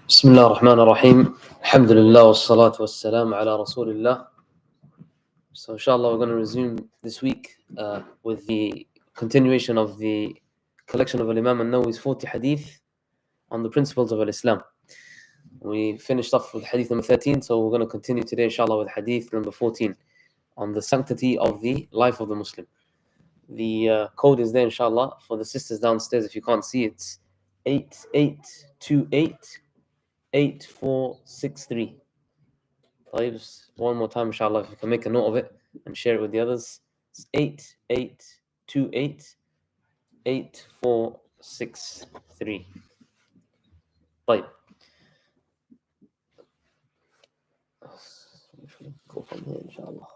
بسم الله الرحمن الرحيم. الحمد لله والصلاة والسلام على رسول الله. So inshallah we're going to resume this week with the continuation of the collection of Imam An-Nawawi's 40 hadith on the principles of Islam. We finished off with hadith number 13, so we're going to continue today inshallah with hadith number 14 on the sanctity of the life of the Muslim. The code is there inshallah for the sisters downstairs. If you can't see, it's 88288463. One more time inshallah, if you can make a note of it and share it with the others. It's 88288463. طيب. Go from here inshallah.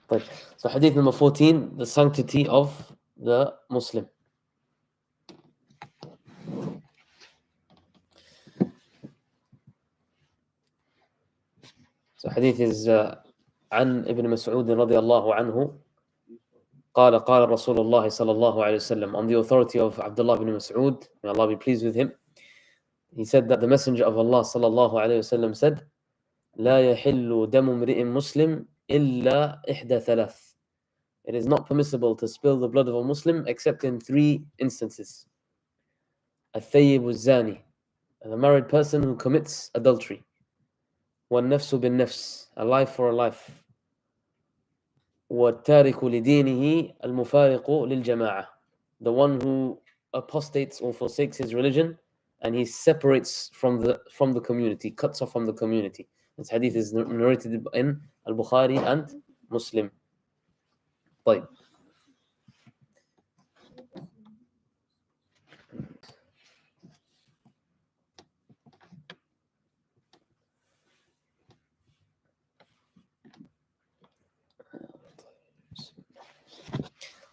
طيب. So hadith number 14, the sanctity of the Muslim. So hadith is عن ابن مسعود رضي الله عنه قال قال رسول الله صلى الله عليه وسلم, on the authority of Abdullah ibn Mas'ud, may Allah be pleased with him, he said that the Messenger of Allah صلى الله عليه وسلم said, لا يحل دم امرئ مسلم إلا إحدى ثلاث. It is not permissible to spill the blood of a Muslim except in 3 instances. الثيب الزاني, the married person who commits adultery. والنفس بالنفس, a life for a life. والتارك لدينه المفارق للجماعة, the one who apostates or forsakes his religion and he separates from the community, cuts off from the community. This hadith is narrated in Al-Bukhari and Muslim. طيب.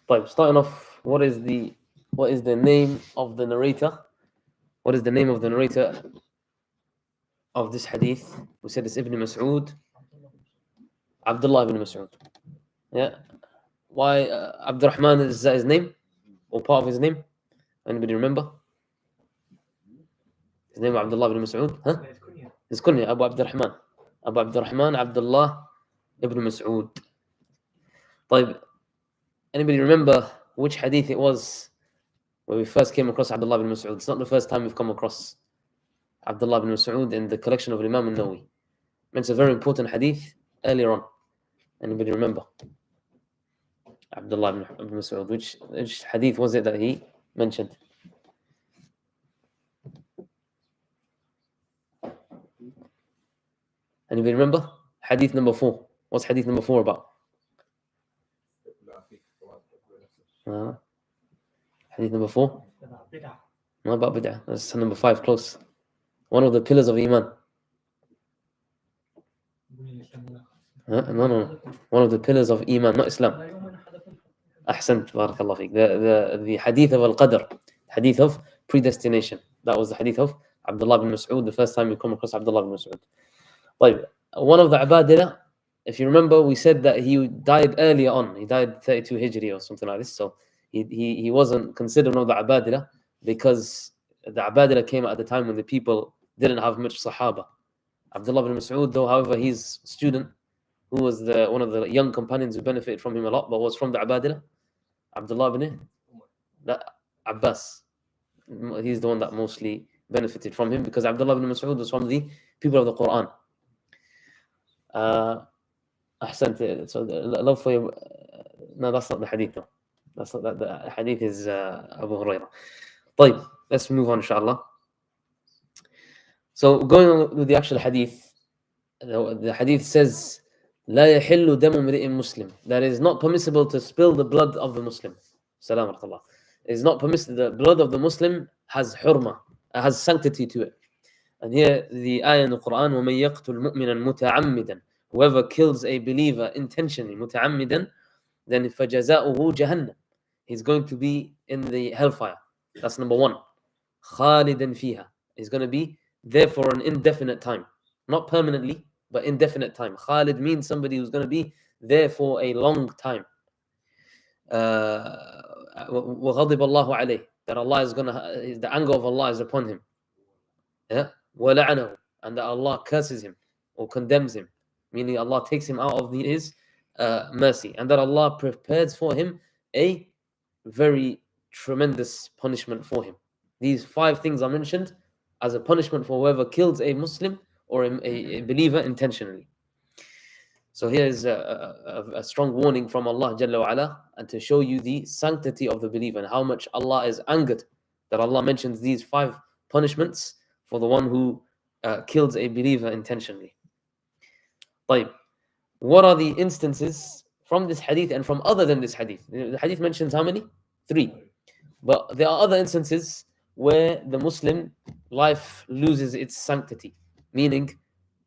طيب, starting off, what is the name of the narrator? What is the name of the narrator of this hadith? We said it's Ibn Mas'ud, Abdullah ibn Mas'ud. Yeah. Why Abdurrahman is that his name? Or part of his name? Anybody remember? His name Abdullah ibn Mas'ud? Huh? His kunya, Abu Abdurrahman. Abu Abdurrahman, Abdullah ibn Mas'ud. طيب, anybody remember which hadith it was where we first came across Abdullah ibn Mas'ud? It's not the first time we've come across Abdullah ibn Mas'ud in the collection of Imam An-Nawawi. It's a very important hadith earlier on. Anybody remember? Abdullah ibn Mas'ud. Which hadith was it that he mentioned? Anybody remember? Hadith number 4. What's hadith number 4 about? Hadith number 4? Not about bid'ah. That's number 5, close. One of the pillars of Iman. No. One of the pillars of Iman, not Islam. Ahsant, barakallah fiqh. The hadith of al-qadr, hadith of predestination. That was the hadith of Abdullah ibn Mas'ud, the first time we come across Abdullah ibn Mas'ud. Like, one of the abadila, if you remember, we said that he died earlier on. He died 32 Hijri or something like this. So he wasn't considered one of the abadila because the abadila came at the time when the people didn't have much sahaba. Abdullah ibn Mas'ud, though, however, he's student who was one of the young companions who benefited from him a lot, but was from the Abadila? Abdullah ibn Abbas. He's the one that mostly benefited from him, because Abdullah ibn Mas'ud was from the people of the Quran. Ahsant. So love for you. No, that's not the hadith. No. That's not that. The hadith is Abu Hurairah. طيب, let's move on, inshallah. So going on with the actual hadith, the hadith says, لا يحل دم امرئ مسلم. That is not permissible to spill the blood of the Muslim. Salam alaykum. It is not permissible. The blood of the Muslim has hurma, has sanctity to it. And here the ayah in the Quran, وَمَن يَقْتُلْ مُؤْمِنًا مُتَعَمِّدًا. Whoever kills a believer intentionally, متعمدا, then فَجَزَاؤُهُ جَهَنَّمْ. He's going to be in the hellfire. That's number one. خَالِدًا فِيهَا. He's going to be there for an indefinite time. Not permanently, but indefinite time. Khalid means somebody who's going to be there for a long time. وَغَضِبَ اللَّهُ عَلَيْهِ. That Allah is going to, the anger of Allah is upon him. Yeah? وَلَعَنَهُ. And that Allah curses him or condemns him. Meaning Allah takes him out of his mercy. And that Allah prepares for him a very tremendous punishment for him. These 5 things are mentioned as a punishment for whoever kills a Muslim or a believer intentionally. So here is a strong warning from Allah Jalla wa Ala, and to show you the sanctity of the believer and how much Allah is angered that Allah mentions these 5 punishments for the one who kills a believer intentionally. طيب. What are the instances from this hadith and from other than this hadith? The hadith mentions how many? 3. But there are other instances where the Muslim life loses its sanctity, meaning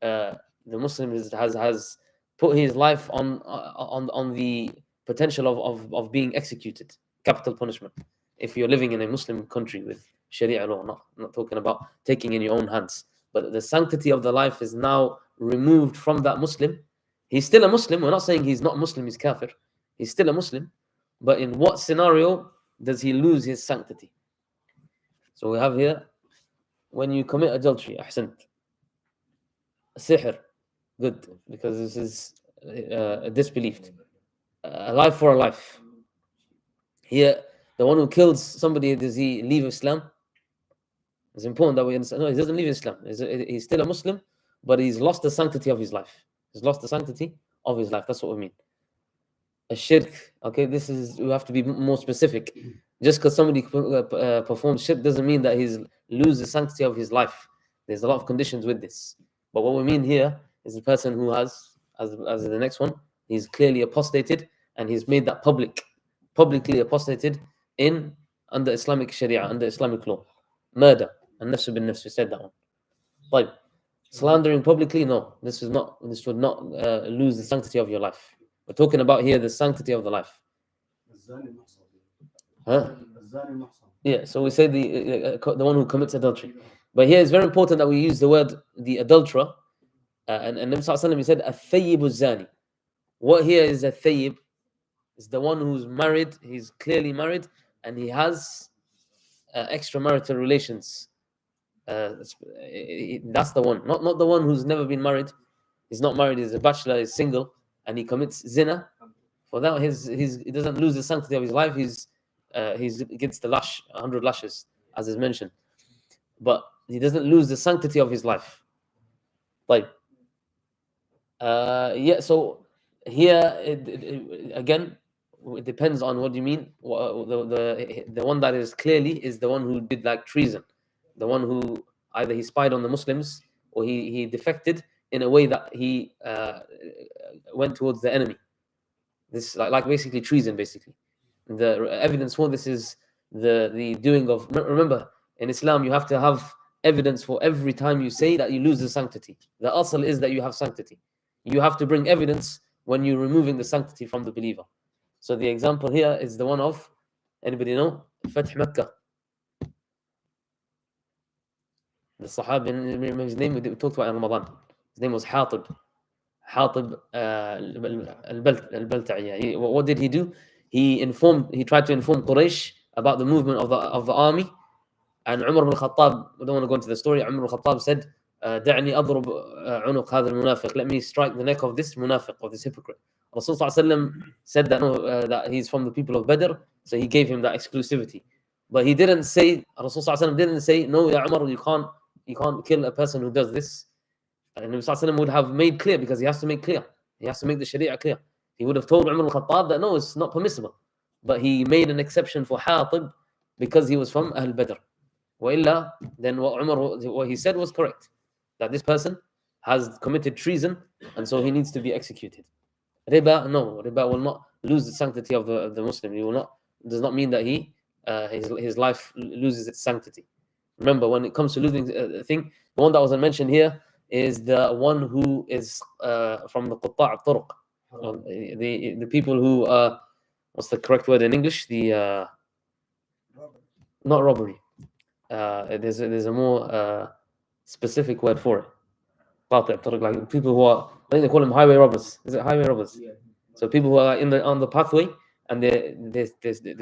the Muslim has put his life on the potential of being executed, capital punishment. If you're living in a Muslim country with Sharia law, not talking about taking in your own hands, but the sanctity of the life is now removed from that Muslim. He's still a Muslim. We're not saying he's not Muslim, he's kafir. He's still a Muslim. But in what scenario does he lose his sanctity? So we have here, when you commit adultery, ahsant. Sihr, good, because this is disbelieved. A life for a life. Here, the one who kills somebody, does he leave Islam? It's important that we understand. No, he doesn't leave Islam. He's still a Muslim, but he's lost the sanctity of his life. He's lost the sanctity of his life. That's what we mean. A shirk. Okay, this is, we have to be more specific. Just because somebody performs shirk doesn't mean that he's loses the sanctity of his life. There's a lot of conditions with this. But what we mean here is the person who has, as the next one, he's clearly apostated and he's made that publicly apostated under Islamic Sharia, under Islamic law. Murder. An-nafs bin-nafs, we said that one. But slandering publicly, no. This would not lose the sanctity of your life. We're talking about here the sanctity of the life. Huh? Yeah, so we say the one who commits adultery. But here it's very important that we use the word the adulterer. And Nabi Sallallahu Alaihi Wasallam, he said, "Al-thayyib al-zani." What here is a thayyib? Is the one who's married, he's clearly married, and he has extramarital relations. That's the one. Not the one who's never been married. He's not married, he's a bachelor, he's single, and he commits zina. For that, he doesn't lose the sanctity of his life. He gets the 100 lashes, as is mentioned. But he doesn't lose the sanctity of his life. Like, so here, again, it depends on what you mean. The one that is clearly is the one who did like treason. The one who either he spied on the Muslims or he defected in a way that he went towards the enemy. This like basically treason, basically. The evidence for this is the doing of. Remember, in Islam, you have to have evidence for every time you say that you lose the sanctity. The asl is that you have sanctity. You have to bring evidence when you're removing the sanctity from the believer. So the example here is the one of, anybody know? Fath Makkah. The Sahabi, his name we talked about in Ramadan. His name was Hatib al-Balta'i. What did he do? He tried to inform Quraysh about the movement of the army. And Umar ibn Khattab, I don't want to go into the story, Umar ibn Khattab said, دعني أضرب عنق هذا المنافق. Let me strike the neck of this munafiq, of this hypocrite. Rasul said that, that he's from the people of Badr, so he gave him that exclusivity. But he didn't say, Rasul didn't say, no, Ya Umar, you can't kill a person who does this. And Nabi would have made clear, because he has to make clear. He has to make the Sharia clear. He would have told Umar al-Khattab that no, it's not permissible. But he made an exception for Hatib because he was from Ahl Badr. وإلا, then what he said was correct. That this person has committed treason, and so he needs to be executed. Riba, no, riba will not lose the sanctity of the Muslim. He will not. Does not mean that his life loses its sanctity. Remember, when it comes to losing a thing, the one that wasn't mentioned here is the one who is from the Qutta' al-Turuq, the people who what's the correct word in English? The not robbery. There's a more specific word for it. Like people who are, I think they call them highway robbers. Is it highway robbers? Yeah. So people who are on the pathway and they're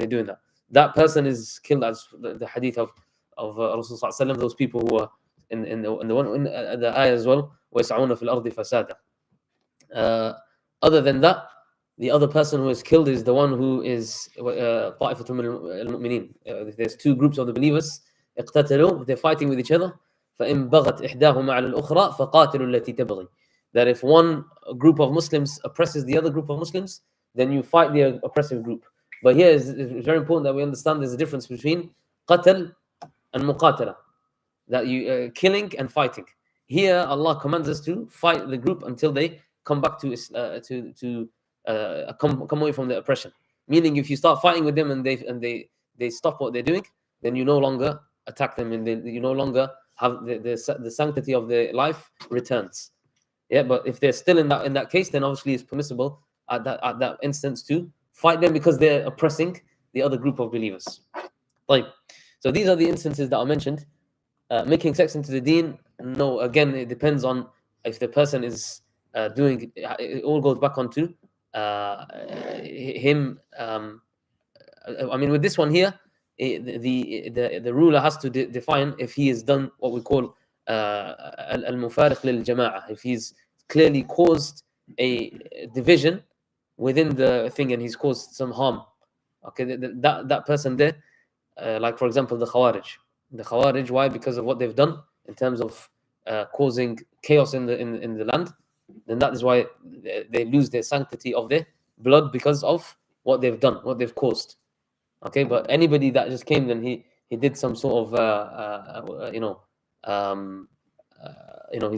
doing that. That person is killed, as the hadith of Rasulullah. Those people who are in the ayah as well. وَيَسْعُونَ فِي الْأَرْضِ فَسَادًا. Other than that, the other person who is killed is the one who is طائفة من المؤمنين. There's two groups of the believers. اقتتلوا, they're fighting with each other. فإن بغت إحداهما على الأخرى فقاتلوا التي تبغي. That if one group of Muslims oppresses the other group of Muslims, then you fight the oppressive group. But here it's very important that we understand there's a difference between قتل and muqatala. That you killing and fighting. Here Allah commands us to fight the group until they come back to come away from the oppression. Meaning, if you start fighting with them and they stop what they're doing, then you no longer attack them, and you no longer have the sanctity of their life returns. Yeah, but if they're still in that case, then obviously it's permissible at that instance to fight them because they're oppressing the other group of believers. Like, so these are the instances that are mentioned. Making sex into the deen, no. Again, it depends on if the person is doing. It all goes back onto him. I mean, with this one here, the ruler has to define if he has done what we call al-mufariq lil-jama'ah, if he's clearly caused a division within the thing and he's caused some harm. Okay, that person there, like for example the Khawarij, why? Because of what they've done in terms of causing chaos in the land. Then that is why they lose their sanctity of their blood, because of what they've done, what they've caused. Okay, but anybody that just came, then he did some sort of he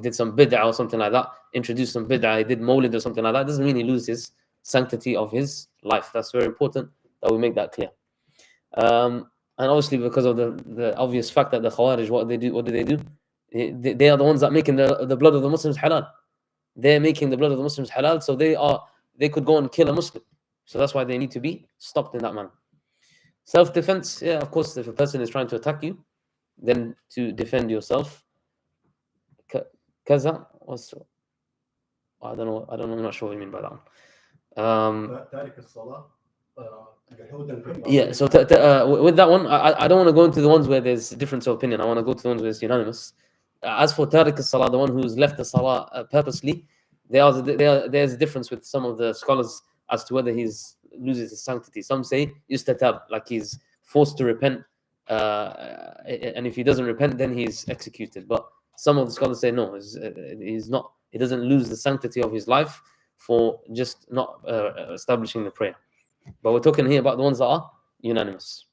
did some bid'ah or something like that, introduced some bid'ah, he did mawlid or something like that, doesn't mean he loses sanctity of his life. That's very important that we make that clear. And obviously, because of the obvious fact that the Khawarij, what do they do? They are the ones that making the blood of the Muslims halal. They're making the blood of the Muslims halal, so they could go and kill a Muslim. So that's why they need to be stopped in that manner. Self-defense, yeah, of course, if a person is trying to attack you, then to defend yourself. Kaza, I don't know, I'm not sure what you mean by that one. Yeah, so with that one, I don't want to go into the ones where there's a difference of opinion. I want to go to the ones where it's unanimous. As for Tariq al-Salah, the one who's left the Salah purposely, there's a difference with some of the scholars as to whether he loses his sanctity. Some say yustatab, like he's forced to repent, and if he doesn't repent, then he's executed. But some of the scholars say no, he's not. He doesn't lose the sanctity of his life for just not establishing the prayer. But we're talking here about the ones that are unanimous.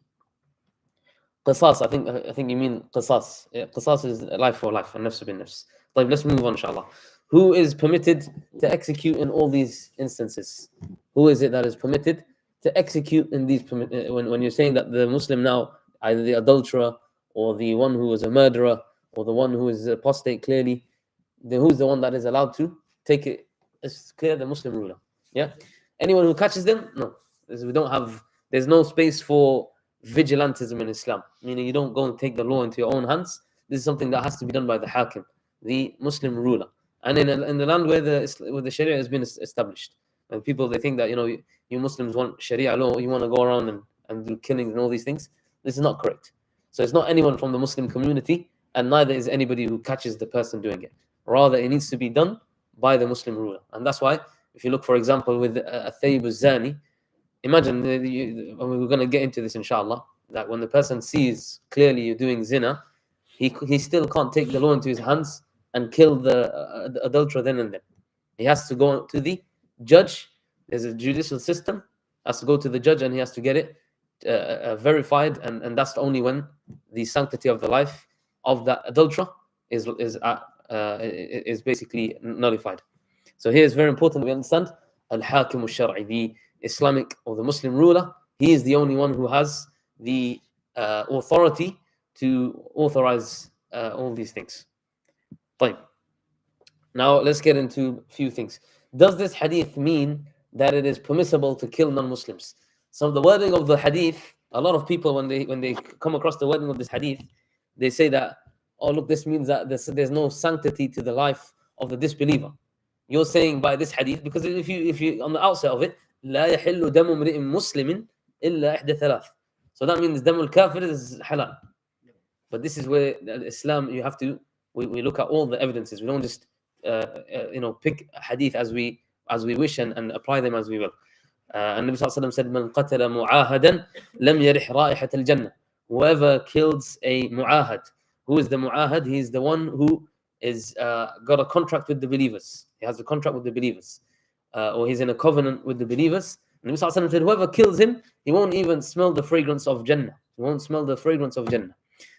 Qisas, I think you mean qisas. Yeah, qisas is life for life, and nafs bin nafs. Let's move on, inshallah. Who is permitted to execute in all these instances? Who is it that is permitted to execute in these? When you're saying that the Muslim now, either the adulterer or the one who is a murderer or the one who is apostate, clearly, who's the one that is allowed to take it? It's clear, the Muslim ruler. Yeah. Anyone who catches them, no. There's no space for vigilantism in Islam, meaning you don't go and take the law into your own hands. This is something that has to be done by the hakim, the Muslim ruler. And in the land where the Sharia has been established, and people, they think that you Muslims want Sharia law, you want to go around and do killings and all these things. This is not correct. So it's not anyone from the Muslim community and neither is anybody who catches the person doing it. Rather, it needs to be done by the Muslim ruler. And that's why, if you look, for example, with a Thayyib Zani, imagine, we're going to get into this inshallah, that when the person sees clearly you're doing zina, he still can't take the law into his hands and kill the adulterer then and then. He has to go to the judge. There's a judicial system, has to go to the judge, and he has to get it verified, and that's only when the sanctity of the life of that adulterer is basically nullified. So here it's very important we understand al-hakim al-shar'i, the Islamic or the Muslim ruler. He is the only one who has the authority to authorize all these things. Fine. Now let's get into a few things. Does this hadith mean that it is permissible to kill non-Muslims? So the wording of the hadith, a lot of people when they come across the wording of this hadith, they say that, oh look, this means that there's no sanctity to the life of the disbeliever. You're saying by this hadith, because if you on the outset of it, لا يحل دم امرئ مسلم إلا إحدى ثلاث. So that means دم الكافر is halal. But this is where Islam, you have to, we look at all the evidences. We don't just pick a hadith as we wish and apply them as we will. And Nabi Sallallahu Alaihi Wasallam said, "Man qatala mu'ahadan lam yarih ra'ihat al-jannah." Whoever kills a mu'ahad, who is the mu'ahad? He is the one who is got a contract with the believers. He has a contract with the believers, or he's in a covenant with the believers. And Nabi Sallallahu Alaihi Wasallam said, whoever kills him, he won't even smell the fragrance of Jannah. He won't smell the fragrance of Jannah.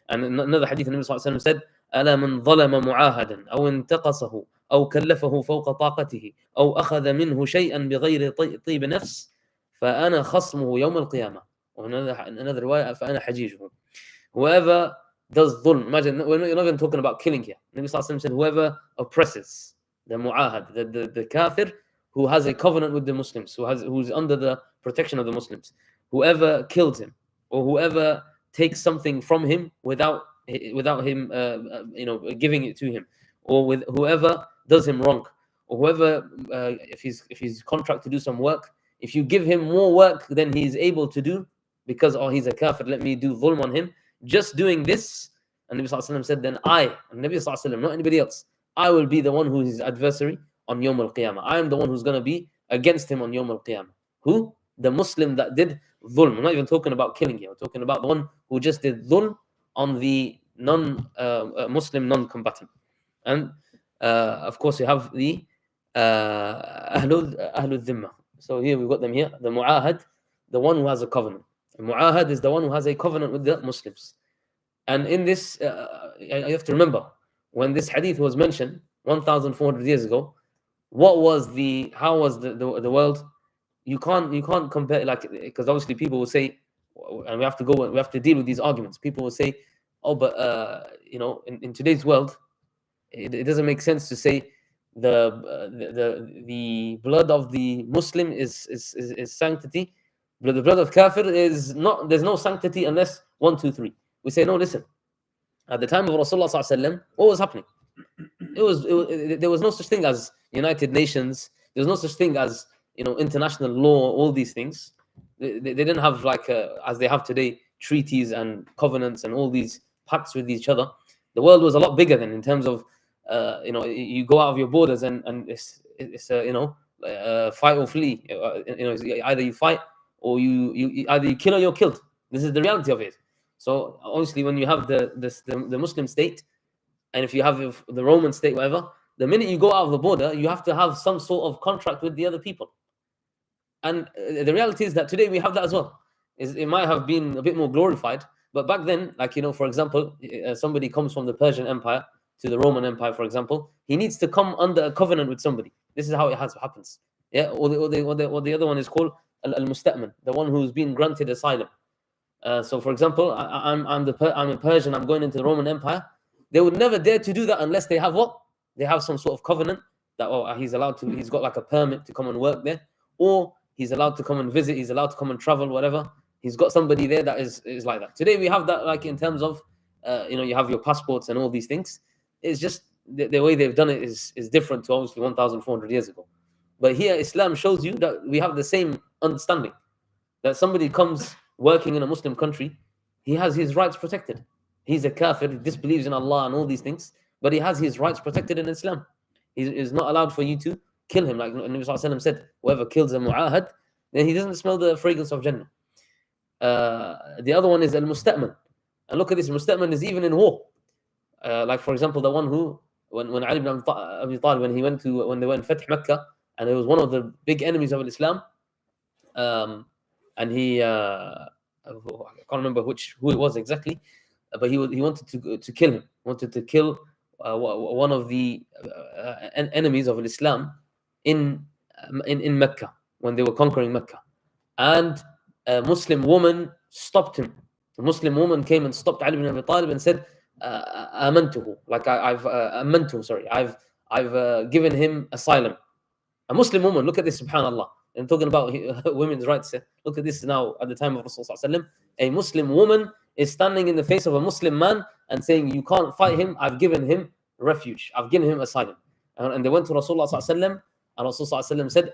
And another hadith, Nabi Sallallahu Alaihi Wasallam said, ألا من ظلم معاهدا أو انتقصه أو كلفه فوق طاقته أو أخذ منه شيئا بغير طيب نفس فأنا خصمه يوم القيامة. Another رواية فأنا حجيجه. Whoever does dhulm, imagine, we're not even talking about killing here. Nabi Sallallahu Alaihi Wasallam said, whoever oppresses the mu'ahad, the kafir, who has a covenant with the Muslims, who's under the protection of the Muslims, whoever kills him, or whoever takes something from him without him giving it to him, or with whoever does him wrong, or whoever if he's contract to do some work, if you give him more work than he's able to do because he's a kafir, let me do dhulm on him, just doing this. And Nabi Sallallahu Alaihi Wasallam said, then I, and Nabi Sallallahu Alaihi Wasallam, not anybody else, I will be the one who is his adversary on Yawm al-Qiyamah. I am the one who's going to be against him on Yawm al-Qiyamah. Who? The Muslim that did dhulm. We're not even talking about killing here. We're talking about the one who just did dhulm on the non-Muslim non-combatant. And of course you have the Ahlul Dhimma. So here we've got them here. The Mu'ahad, the one who has a covenant. The Mu'ahad is the one who has a covenant with the Muslims. And in this, you have to remember, when this hadith was mentioned 1,400 years ago, how was the world? You can't compare, like, because obviously people will say, and we have to deal with these arguments. People will say, oh, but in today's world, it doesn't make sense to say the blood of the Muslim is sanctity, but the blood of kafir is not. There's no sanctity unless 1, 2, 3. We say no. Listen, at the time of Rasulullah Sallallahu Alaihi Wasallam, what was happening? There was no such thing as United Nations. There was no such thing as international law. All these things, they didn't have as they have today, treaties and covenants and all these pacts with each other. The world was a lot bigger then in terms of you go out of your borders and it's fight or flee. Either you fight or you either you kill or you're killed. This is the reality of it. So obviously when you have the Muslim state, and if you have the Roman state, whatever, the minute you go out of the border, you have to have some sort of contract with the other people. And the reality is that today we have that as well. It might have been a bit more glorified, but back then, for example, somebody comes from the Persian Empire to the Roman Empire, for example, he needs to come under a covenant with somebody. This is how it happens. Yeah, or the other one is called al-musta'man, the one who's been granted asylum. So, for example, I'm a Persian. I'm going into the Roman Empire. They would never dare to do that unless they have what? They have some sort of covenant that he's allowed to. He's got a permit to come and work there, or he's allowed to come and visit. He's allowed to come and travel, whatever. He's got somebody there that is like that. Today we have that in terms of you have your passports and all these things. It's just the way they've done it is different to obviously 1,400 years ago. But here Islam shows you that we have the same understanding, that somebody comes working in a Muslim country, he has his rights protected. He's a kafir, he disbelieves in Allah and all these things, but he has his rights protected in Islam. He is not allowed for you to kill him. Like Nabi Sallallahu Alaihi Wasallam said, whoever kills a mu'ahad, then he doesn't smell the fragrance of Jannah. The other one is al-musta'man. And look at this, musta'man is even in war. Like for example, the one who, when Ali ibn Abi Talib, when they went Fath Mecca, and it was one of the big enemies of Islam, and he, I can't remember who it was exactly, but he wanted to kill him, wanted to kill one of the enemies of Islam in Mecca when they were conquering Mecca, and a Muslim woman stopped him. A Muslim woman came and stopped Ali ibn Abi Talib and said, "Amantuhu," like I've given him asylum. A Muslim woman, look at this, subhanallah. And talking about women's rights, look at this now at the time of Rasulullah. A Muslim woman is standing in the face of a Muslim man and saying, "You can't fight him, I've given him refuge, I've given him asylum." And they went to Rasulullah and Rasulullah said,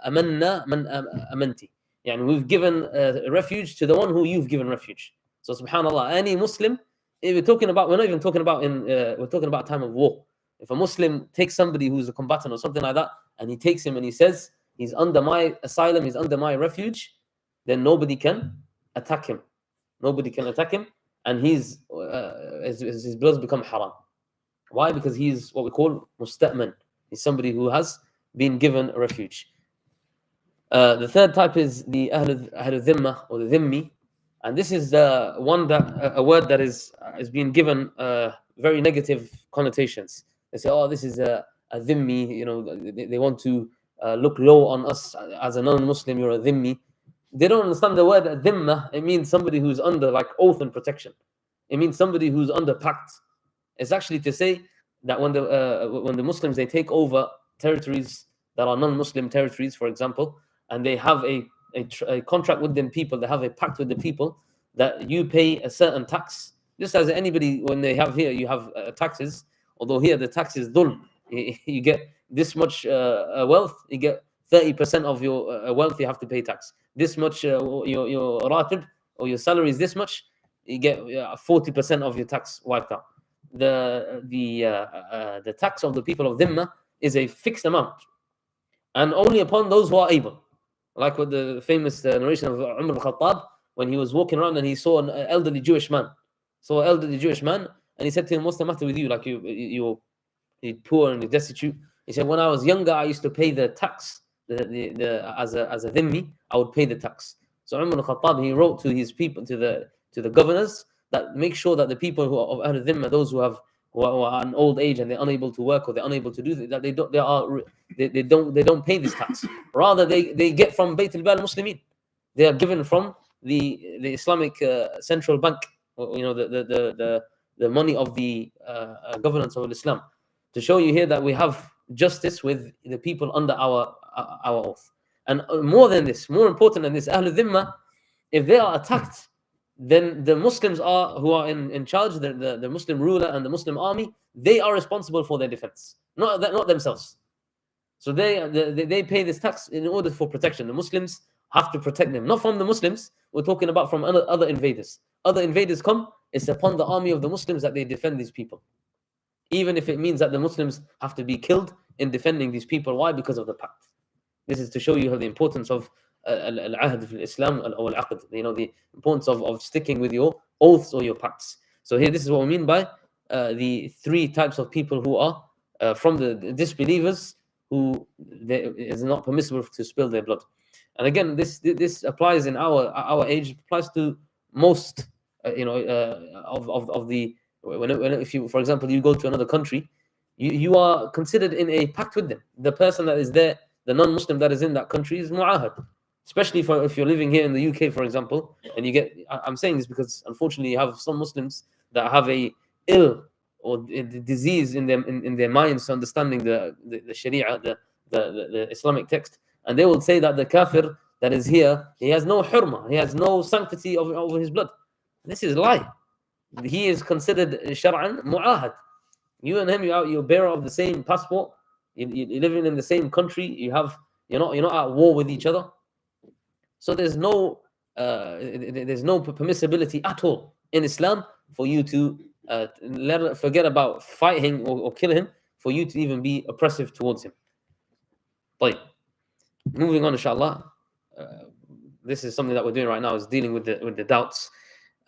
"Amanna man amanti." Yani we've given refuge to the one who you've given refuge. So subhanallah, any Muslim, if we're not even talking about we're talking about a time of war. If a Muslim takes somebody who's a combatant or something like that, and he takes him and he says, "He's under my asylum, he's under my refuge," then nobody can attack him. Nobody can attack him, and his blood's become haram. Why? Because he's what we call musta'man. He's somebody who has been given a refuge. The third type is the Ahl al-Dhimma or the Dhimmi, and this is a word that is being given very negative connotations. They say, "Oh, this is a Dhimmi," you know, they want to look low on us as a non-Muslim. You're a Dhimmi. They don't understand the word Dhimma. It means somebody who's under like oath and protection. It means somebody who's under pact. It's actually to say that when the Muslims, they take over territories that are non-Muslim territories, for example, and they have a contract with them people, they have a pact with the people that you pay a certain tax, just as anybody, when they have here, you have taxes, although here the tax is dhulm. You get this much wealth, you get 30% of your wealth, you have to pay tax. This much, your ratib or your salary is this much, you get 40% of your tax wiped out. The tax of the people of Dhimma is a fixed amount, and only upon those who are able. Like with the famous narration of Umar al-Khattab, when he was walking around and he saw an elderly Jewish man. And he said to him, "What's the matter with you? Like you're poor and you're destitute." He said, "When I was younger, I used to pay the tax. As a dhimmi, I would pay the tax." So Umar al-Khattab, he wrote to his people, to the governors, that make sure that the people who are of Ahl al-Dhimma, those who are an old age and they're unable to work or they're unable to do that, they don't pay this tax. Rather, they get from Bayt al-Bal Muslimin. They are given from the Islamic central bank, you know, the money of the governance of Islam, to show you here that we have justice with the people under our oath. And more than this, more important than this, Ahl al-Dhimma, if they are attacked, then the Muslims who are in charge, the Muslim ruler and the Muslim army, they are responsible for their defense, not themselves. So they pay this tax in order for protection. The Muslims have to protect them, not from the Muslims. We're talking about from other invaders. Other invaders come, it's upon the army of the Muslims that they defend these people, even if it means that the Muslims have to be killed in defending these people. Why? Because of the pact. This is to show you the importance of al-ahd in Islam, or al-aqd, you know, the importance of sticking with your oaths or your pacts. So here, this is what we mean by the three types of people who are from the disbelievers, who it is not permissible to spill their blood. And again, this applies in our age, applies to most, of the, if you, for example, you go to another country, you are considered in a pact with them. The person that is there, the non-Muslim that is in that country, is mu'ahad. Especially if you're living here in the UK, for example, and I'm saying this because unfortunately you have some Muslims that have a ill or a disease in their minds, understanding the Sharia, the Islamic text, and they will say that the kafir that is here, he has no hurma, he has no sanctity over his blood. This is a lie. He is considered shar'an mu'ahad. You and him, you're bearer of the same passport. You're living in the same country. You're not at war with each other. So there's no permissibility at all in Islam for you to forget about fighting or kill him, for you to even be oppressive towards him. طيب. Moving on, inshallah. This is something that we're doing right now, is dealing with the doubts.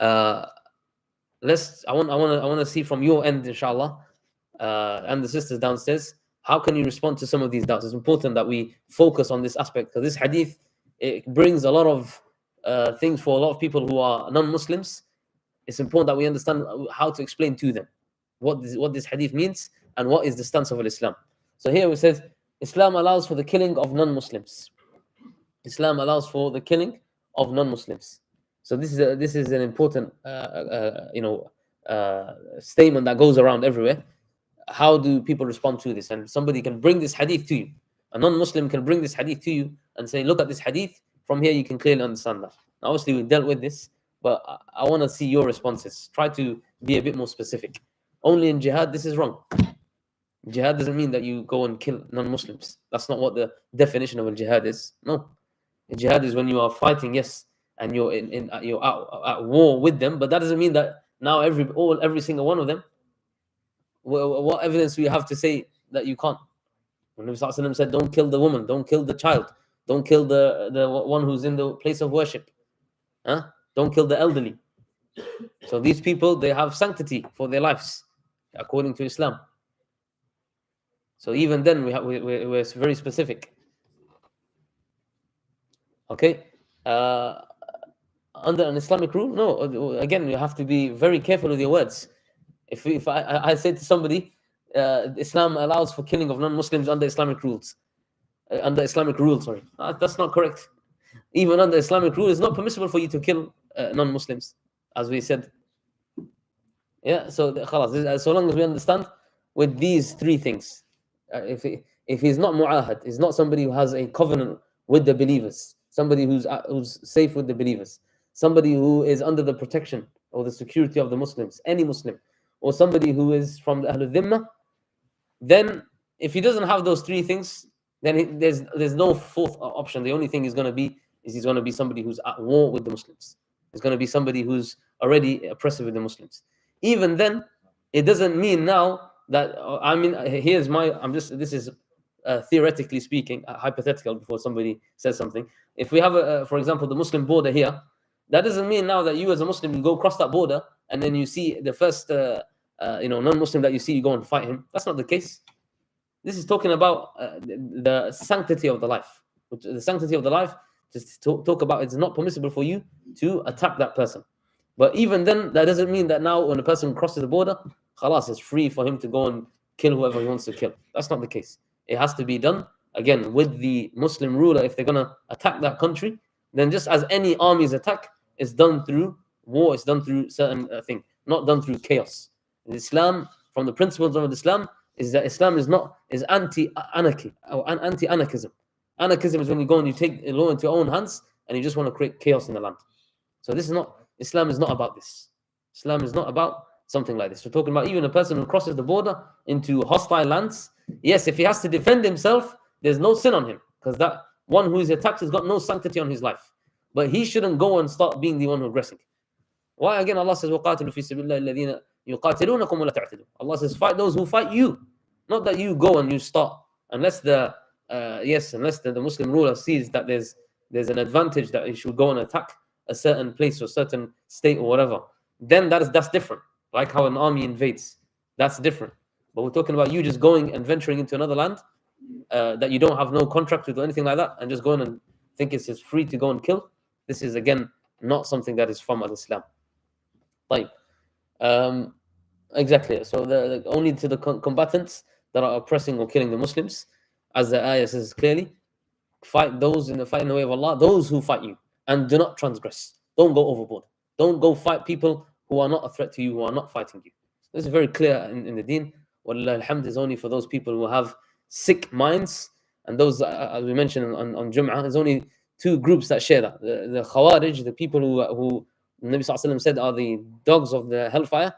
I want to see from your end, inshallah, and the sisters downstairs, how can you respond to some of these doubts? It's important that we focus on this aspect, because this hadith, it brings a lot of things for a lot of people who are non-Muslims. It's important that we understand how to explain to them what this hadith means and what is the stance of Islam. So here it says, Islam allows for the killing of non-Muslims. Islam allows for the killing of non-Muslims. So this is an important statement that goes around everywhere. How do people respond to this? And somebody can bring this hadith to you. A non-Muslim can bring this hadith to you and say, look at this hadith. From here, you can clearly understand that. Now, obviously, we dealt with this, but I want to see your responses. Try to be a bit more specific. Only in jihad, this is wrong. Jihad doesn't mean that you go and kill non-Muslims. That's not what the definition of a jihad is. No. A jihad is when you are fighting, yes, and you're you're at war with them, but that doesn't mean that now every single one of them. What evidence do you have to say that you can't? When Nabi Sallallahu Alaihi Wasallam said, don't kill the woman, don't kill the child, don't kill the one who's in the place of worship. Don't kill the elderly. So these people, they have sanctity for their lives, according to Islam. So even then, we're very specific. Okay? Under an Islamic rule? No. Again, you have to be very careful with your words. If I say to somebody, Islam allows for killing of non-Muslims under Islamic rules. Sorry. That's not correct. Even under Islamic rule, it's not permissible for you to kill non-Muslims, as we said. Yeah, so so long as we understand with these three things. If he's not mu'ahad, he's not somebody who has a covenant with the believers, somebody who's safe with the believers, somebody who is under the protection or the security of the Muslims, any Muslim, or somebody who is from the Ahlul Dhimma, then if he doesn't have those three things, then there's no fourth option. The only thing he's going to be somebody who's at war with the Muslims. He's going to be somebody who's already oppressive with the Muslims. Even then, it doesn't mean now that, this is theoretically speaking, hypothetical before somebody says something. If we have, for example, the Muslim border here, that doesn't mean now that you as a Muslim, you go across that border and then you see the first non-Muslim that you see, you go and fight him. That's not the case. This is talking about the sanctity of the life. The sanctity of the life, just talk about, it's not permissible for you to attack that person. But even then, that doesn't mean that now when a person crosses the border, khalas, it's free for him to go and kill whoever he wants to kill. That's not the case. It has to be done, again, with the Muslim ruler. If they're going to attack that country, then just as any army's attack, it's done through war, it's done through certain thing, not done through chaos. In Islam, from the principles of Islam, is that Islam is anti-anarchy or anti-anarchism. Anarchism is when you go and you take the law into your own hands and you just want to create chaos in the land. So Islam is not about this. Islam is not about something like this. We're talking about even a person who crosses the border into hostile lands. Yes, if he has to defend himself, there's no sin on him, because that one who is attacked has got no sanctity on his life. But he shouldn't go and start being the one who's aggressing. Why? Again, Allah says, وَقَاتِلُوا فِي سَبِيلِ اللَّهِ الَّذِينَ يُقَاتِلُونَكُمْ وَلَا تَعْتَدُوا. Allah says, fight those who fight you. Not that you go and you start. Unless the Muslim ruler sees that there's an advantage that he should go and attack a certain place or certain state or whatever, then that's different. Like how an army invades, that's different. But we're talking about you just going and venturing into another land that you don't have no contract with or anything like that, and just going and think it's just free to go and kill. This is, again, not something that is from Islam. Exactly. So the only to the combatants that are oppressing or killing the Muslims, as the ayah says clearly, fight those in the way of Allah, those who fight you, and do not transgress. Don't go overboard. Don't go fight people who are not a threat to you, who are not fighting you. This is very clear in the deen. Wallah alhamd is only for those people who have sick minds, and those, as we mentioned on Jum'ah, there's only two groups that share that. The Khawarij, the people who Nabi Sallallahu Alaihi Wasallam said are the dogs of the hellfire,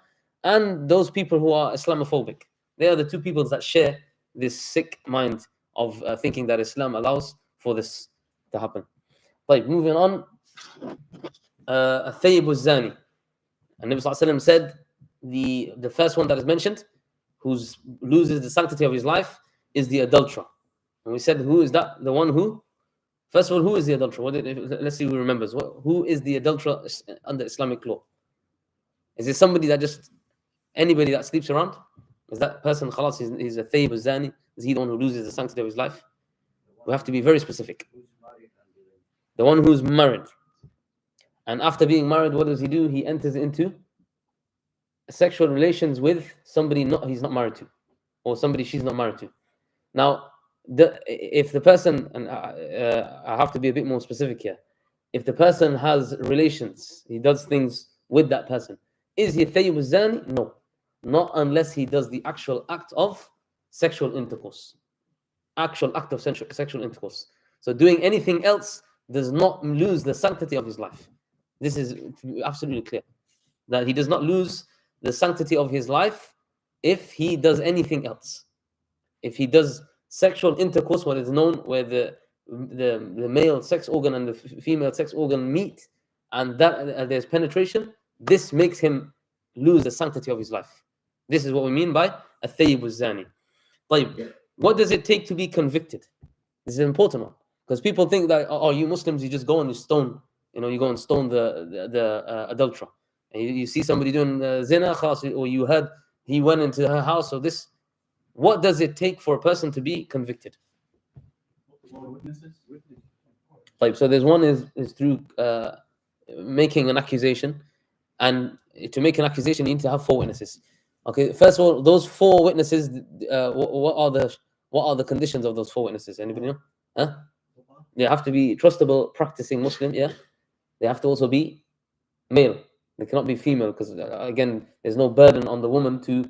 and those people who are Islamophobic. They are the two people that share this sick mind of thinking that Islam allows for this to happen. Moving on, الثيب الزاني. And Nabi Sallallahu Alaihi Wasallam said the first one that is mentioned, who loses the sanctity of his life, is the adulterer. And we said, who is that? The one who? First of all, who is the adulterer? Let's see who remembers. Who is the adulterer under Islamic law? Is it somebody that just, anybody that sleeps around? Is that person, khalas, he's a thayyib zani? Is he the one who loses the sanctity of his life? We have to be very specific. The one who's married. And after being married, what does he do? He enters into sexual relations with somebody he's not married to, or somebody she's not married to. Now, if the person, and I have to be a bit more specific here, if the person has relations, he does things with that person, is he thayyib zani? No, not unless he does the actual act of sexual intercourse. Actual act of sexual intercourse. So doing anything else does not lose the sanctity of his life. This is absolutely clear, that he does not lose the sanctity of his life if he does anything else. If he does sexual intercourse, what is known, where the male sex organ and the female sex organ meet, and that there's penetration, this makes him lose the sanctity of his life. This is what we mean by a thayyib zani. What does it take to be convicted? This is an important one, because people think that, oh, you Muslims, you just go and you stone, you go and stone the adulterer. And you see somebody doing zina, or you heard he went into her house, or this. What does it take for a person to be convicted? So there's one is through making an accusation, and to make an accusation you need to have 4 witnesses. Okay, first of all, those 4 witnesses, what are the conditions of those 4 witnesses? Anybody know? Huh? They have to be trustable, practicing Muslim. Yeah, they have to also be male. They cannot be female, because again, there's no burden on the woman to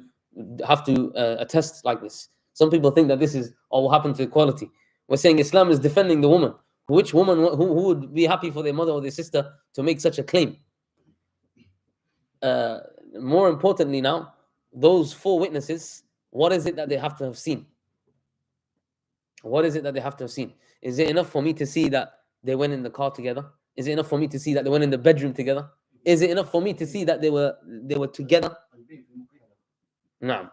have to attest like this. Some people think that this is all what happened to equality. We're saying Islam is defending the woman. Which woman who would be happy for their mother or their sister to make such a claim? More importantly now, those 4 witnesses, what is it that they have to have seen? What is it that they have to have seen? Is it enough for me to see that they went in the car together? Is it enough for me to see that they went in the bedroom together? Is it enough for me to see that they were together? No.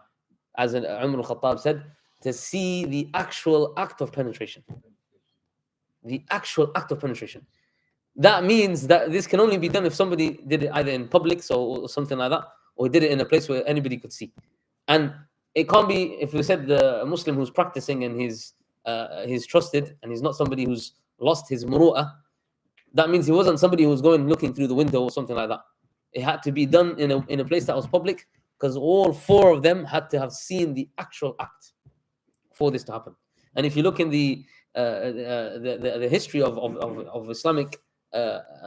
As Umar al-Khattab said, to see the actual act of penetration. The actual act of penetration. That means that this can only be done if somebody did it either in public or something like that, or did it in a place where anybody could see. And it can't be, if we said the Muslim who's practicing and he's trusted, and he's not somebody who's lost his muru'ah, that means he wasn't somebody who was going looking through the window or something like that. It had to be done in a place that was public, because all 4 of them had to have seen the actual act for this to happen. And if you look in the history of Islamic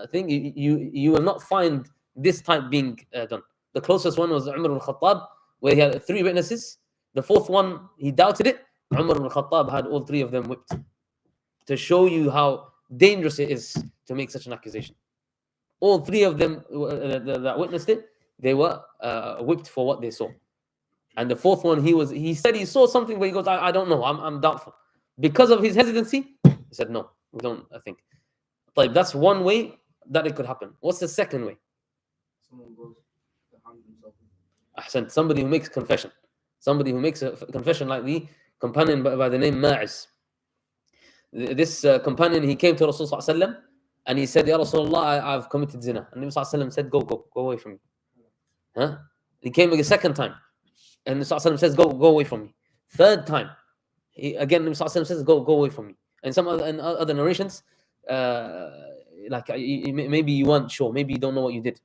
thing, you will not find this type being done. The closest one was Umar al-Khattab, where he had 3 witnesses. The 4th one, he doubted it. Umar al-Khattab had all 3 of them whipped, to show you how dangerous it is to make such an accusation. All 3 of them that witnessed it, they were whipped for what they saw. And the 4th one, he said he saw something, but he goes, I don't know, I'm doubtful. Because of his hesitancy, he said, no, we don't, I think. But that's one way that it could happen. What's the second way? Someone goes to hang himself. Somebody who makes confession. Somebody who makes a confession, like the companion by the name Ma'iz. This companion, he came to Rasulullah and he said, Ya Rasulullah, I've committed zina. And Nabi said, go away from me. Huh? He came a second time, and Nabi says, go away from me. Third time, Nabi says, go away from me. And some other narrations, like maybe you weren't sure, maybe you don't know what you did.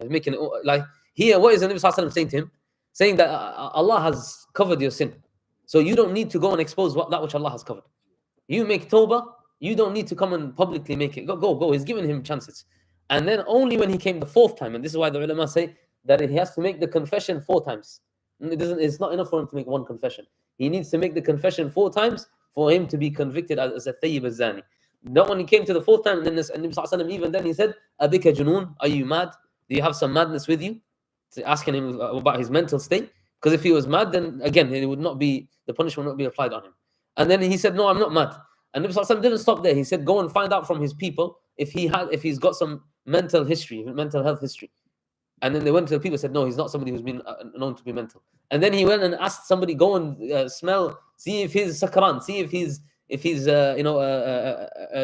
Making it like here, what is the Nabi saying to him? Saying that Allah has covered your sin, so you don't need to go and expose that which Allah has covered. You make tawbah, you don't need to come and publicly make it. Go. He's given him chances. And then only when he came the 4th time, and this is why the ulama say that he has to make the confession 4 times. It's not enough for him to make 1 confession. He needs to make the confession 4 times for him to be convicted as a thayyib az-zani. Not when he came to the 4th time, and then Nabi even then he said, Abika junoon, are you mad? Do you have some madness with you? Asking him about his mental state. Because if he was mad, then again, the punishment would not be applied on him. And then he said, no, I'm not mad. And Nabi didn't stop there. He said, go and find out from his people if he's got some mental health history. And then they went to the people and said, no, he's not somebody who's been known to be mental. And then he went and asked somebody, go and smell, see if he's sakran, see if he's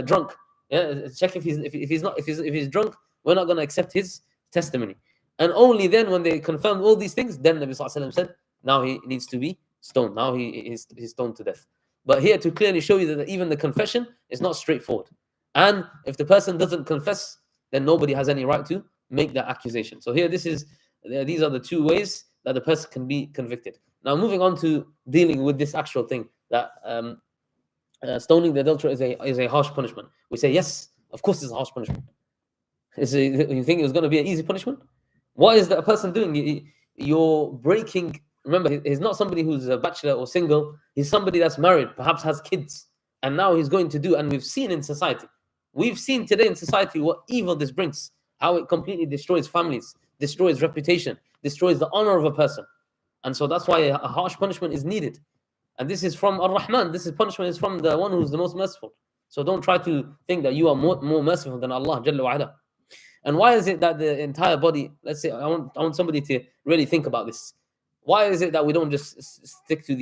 drunk. Yeah, check if he's drunk, we're not going to accept his testimony. And only then, when they confirmed all these things, then Nabi Sallallahu Alaihi Wasallam said, now he needs to be stoned. Now he's stoned to death. But here to clearly show you that even the confession is not straightforward. And if the person doesn't confess, then nobody has any right to make that accusation. So here, these are the two ways that the person can be convicted. Now, moving on to dealing with this actual thing, that stoning the adulterer is a harsh punishment. We say, yes, of course it's a harsh punishment. You think it was going to be an easy punishment? What is that person doing? You're breaking. Remember, he's not somebody who's a bachelor or single. He's somebody that's married, perhaps has kids. And now he's going to do, and we've seen in society, today in society what evil this brings, how it completely destroys families, destroys reputation, destroys the honor of a person. And so that's why a harsh punishment is needed. And this is from Ar-Rahman. This punishment is from the one who's the most merciful. So don't try to think that you are more merciful than Allah Jalla wa Ala. And why is it that the entire body, let's say, I want somebody to really think about this. Why is it that we don't just stick to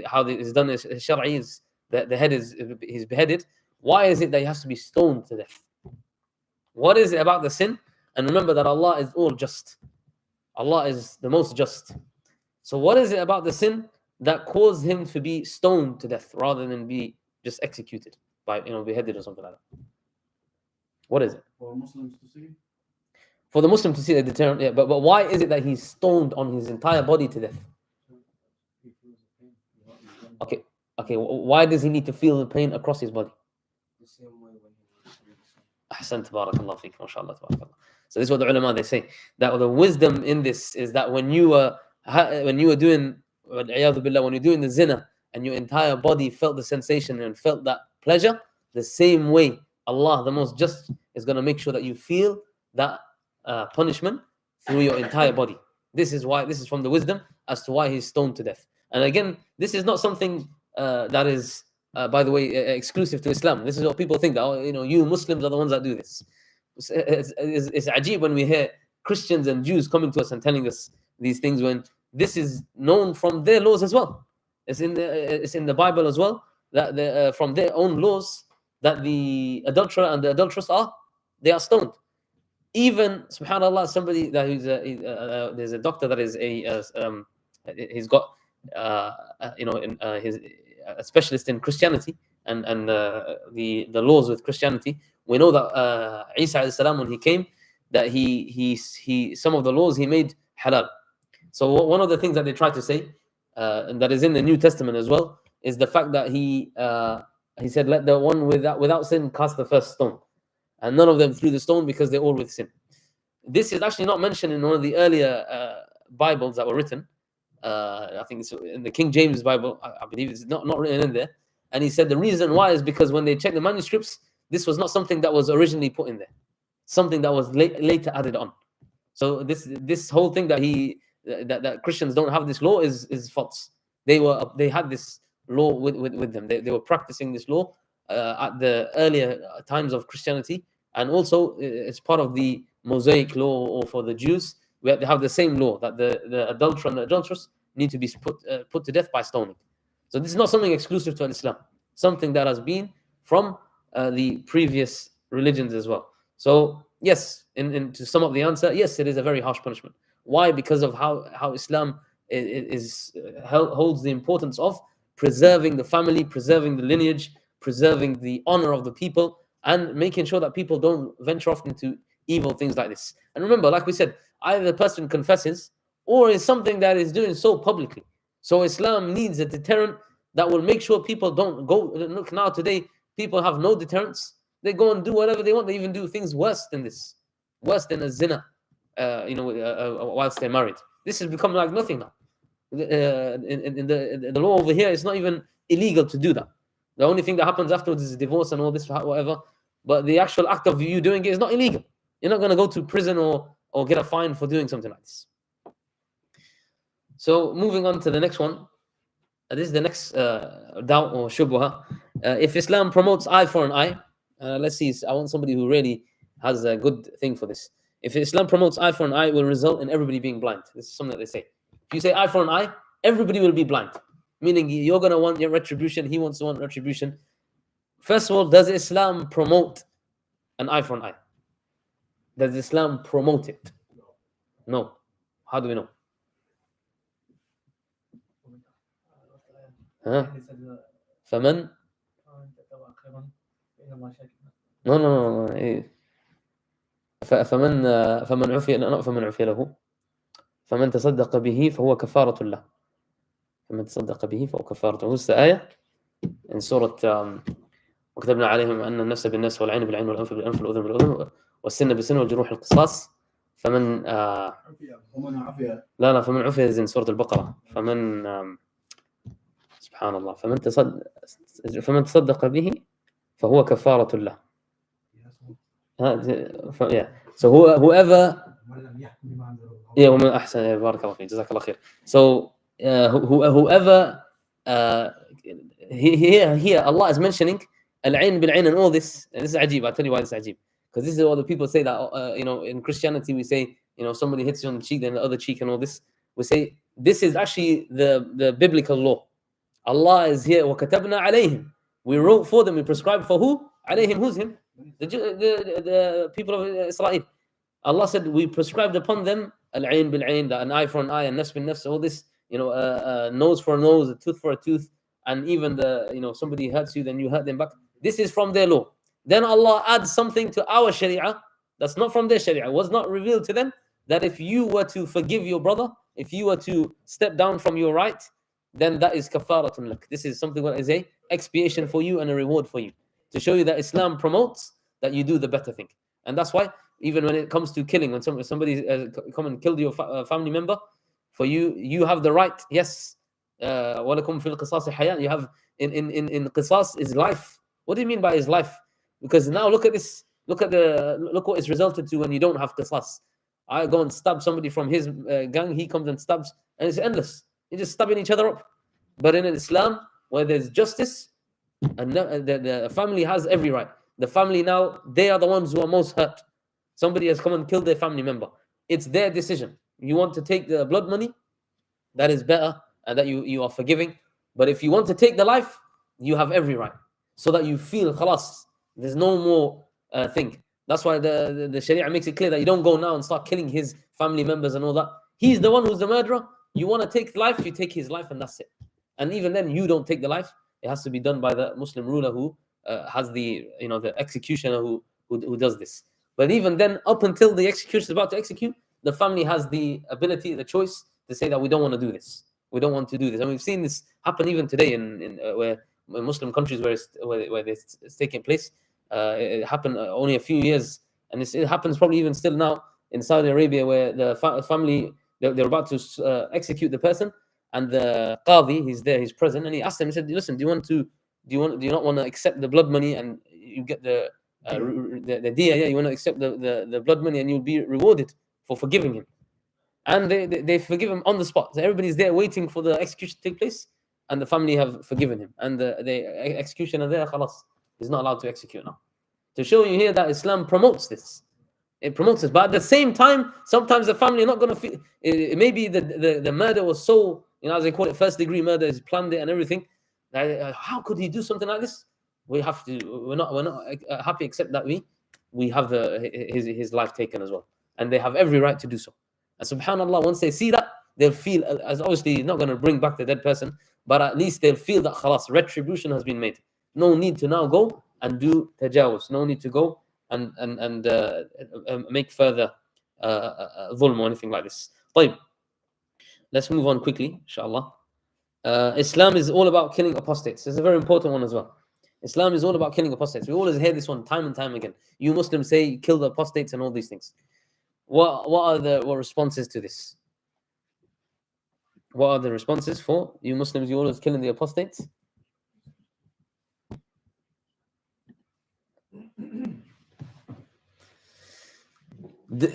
how it's done is Shar'i, is the head he's beheaded? Why is it that he has to be stoned to death? What is it about the sin? And remember that Allah is all just. Allah is the most just. So what is it about the sin that caused him to be stoned to death rather than be just executed by beheaded or something like that? What is it? For Muslims to see. For the Muslim to see the deterrent, yeah. But why is it that he's stoned on his entire body to death? Okay. Why does he need to feel the pain across his body? The same way when he was really Ahsan, tabarakallah feek, mashallah, tabarakallah. So this is what the ulama, they say, that the wisdom in this is that when you were doing, when you're doing the zina and your entire body felt the sensation and felt that pleasure, the same way Allah, the most just, is going to make sure that you feel that punishment through your entire body. This is from the wisdom as to why he's stoned to death. And again, this is not something that is, by the way, exclusive to Islam. This is what people think, that you Muslims are the ones that do this. It's ajib when we hear Christians and Jews coming to us and telling us these things, when this is known from their laws as well. It's in the Bible as well, that from their own laws, that the adulterer and the adulteress are stoned. Even, subhanallah, somebody that there's a doctor that is he's got he's a specialist in Christianity and the laws with Christianity. We know that Isa alayhi salam, when he came, that he some of the laws he made halal. So one of the things that they try to say, and that is in the New Testament as well, is the fact that he said, let the one without sin cast the first stone. And none of them threw the stone because they're all with sin. This is actually not mentioned in one of the earlier Bibles that were written. I think it's in the King James Bible. I believe it's not written in there. And he said the reason why is because when they checked the manuscripts, this was not something that was originally put in there. Something that was later added on. So this whole thing that Christians don't have this law is false. They had this law with them. They were practicing this law at the earlier times of Christianity, and also it's part of the Mosaic law, or for the Jews, they have the same law, that the adulterer and the adulteress need to be put to death by stoning. So this is not something exclusive to Islam, something that has been from the previous religions as well. So yes, to sum up the answer, yes, it is a very harsh punishment. Why? Because of how Islam holds the importance of preserving the family, preserving the lineage, preserving the honor of the people, and making sure that people don't venture off into evil things like this. And remember, like we said, either the person confesses or is something that is doing so publicly. So Islam needs a deterrent that will make sure people don't go. Look, now today, people have no deterrence. They go and do whatever they want. They even do things worse than this, worse than a zina, whilst they're married. This has become like nothing now. In the law over here, it's not even illegal to do that. The only thing that happens afterwards is divorce and all this, whatever. But the actual act of you doing it is not illegal. You're not going to go to prison or get a fine for doing something like this. So moving on to the next one. This is the next doubt or shubha. If Islam promotes eye for an eye, let's see. I want somebody who really has a good thing for this. If Islam promotes eye for an eye, it will result in everybody being blind. This is something that they say. If you say eye for an eye, everybody will be blind. Meaning you're going to want your retribution, he wants to want retribution. First of all, does Islam promote an eye for an eye? Does Islam promote it? No. How do we know? Huh? فمن no. فمن عفي له فمن تصدق به فهو كفارة له. فمن تصدق به فهو كفارة. Who's the ayah? In Surah وكتبنا عليهم أن النفس بالنفس والعين بالعين والأنف بالأنف والأذن بالأذن والسن بالسن والجروح القصاص. فمن لا فمن عفي زين سورة البقرة. فمن سبحان الله فمن تصدق به فهو كفارة له. So whoever ومن أحسن بارك الله فيك جزاك الله خير. So whoever here Allah is mentioning al-ayn bil-ayn and all this, and this is ajib. I'll tell you why this is ajib. Because this is what the people say that in Christianity we say somebody hits you on the cheek then the other cheek and all this. We say this is actually the biblical law. Allah is here وَكَتَبْنَا عَلَيْهِمْ. We wrote for them, we prescribed for who? عَلَيْهِمْ, who's him? The people of Israel. Allah said we prescribed upon them al-ayn bil-ayn, an eye for an eye, and nafs bin nafs, all this, a nose for a nose, a tooth for a tooth, and even somebody hurts you, then you hurt them back. This is from their law. Then Allah adds something to our sharia that's not from their sharia, was not revealed to them, that if you were to forgive your brother, if you were to step down from your right, then that is kafaratun lak. This is something that is a expiation for you and a reward for you, to show you that Islam promotes that you do the better thing. And that's why even when it comes to killing, when somebody come and killed your family member, for you have the right. Yes, walakum fil qisas hayat. You have in qisas is life. What do you mean by his life? Because now look at this. Look what it's resulted to when you don't have qisas. I go and stab somebody from his gang. He comes and stabs, and it's endless. You're just stabbing each other up. But in Islam, where there's justice, and the family has every right. The family now, they are the ones who are most hurt. Somebody has come and killed their family member. It's their decision. You want to take the blood money, that is better, and that you are forgiving. But if you want to take the life, you have every right, so that you feel khalas. There's no more thing. That's why the Sharia makes it clear that you don't go now and start killing his family members and all that. He's the one who's the murderer. You want to take life, you take his life, and that's it. And even then, you don't take the life. It has to be done by the Muslim ruler who has the executioner who does this. But even then, up until the executioner is about to execute, the family has the ability, the choice to say that we don't want to do this. We don't want to do this. And we've seen this happen even today in Muslim countries where it's taking place. It happened only a few years, and it happens probably even still now in Saudi Arabia, where the family they're about to execute the person, and the qadi, he's there, he's present, and he asked them, he said, "Listen, do you not want to accept the blood money and you get the diya? Yeah, you want to accept the blood money and you'll be rewarded for forgiving him." And they forgive him on the spot. So everybody's there waiting for the execution to take place, and the family have forgiven him, and the executioner there, khalas, is not allowed to execute now. To show you here that Islam promotes this. It promotes this. But at the same time, sometimes the family are not going to feel, maybe the murder was so, as they call it, first degree murder, is planned it and everything. How could he do something like this? We're not happy except that we have his life taken as well. And they have every right to do so. And subhanAllah, once they see that, they'll feel, as obviously not going to bring back the dead person, but at least they'll feel that khalas, retribution has been made. No need to now go and do tajawuz. No need to go and make further dhulm or anything like this. طيب. Let's move on quickly, inshallah. Islam is all about killing apostates. It's a very important one as well. Islam is all about killing apostates. We always hear this one time and time again. You Muslims say kill the apostates and all these things. What are the responses to this? What are the responses for you Muslims? You always killing the apostates?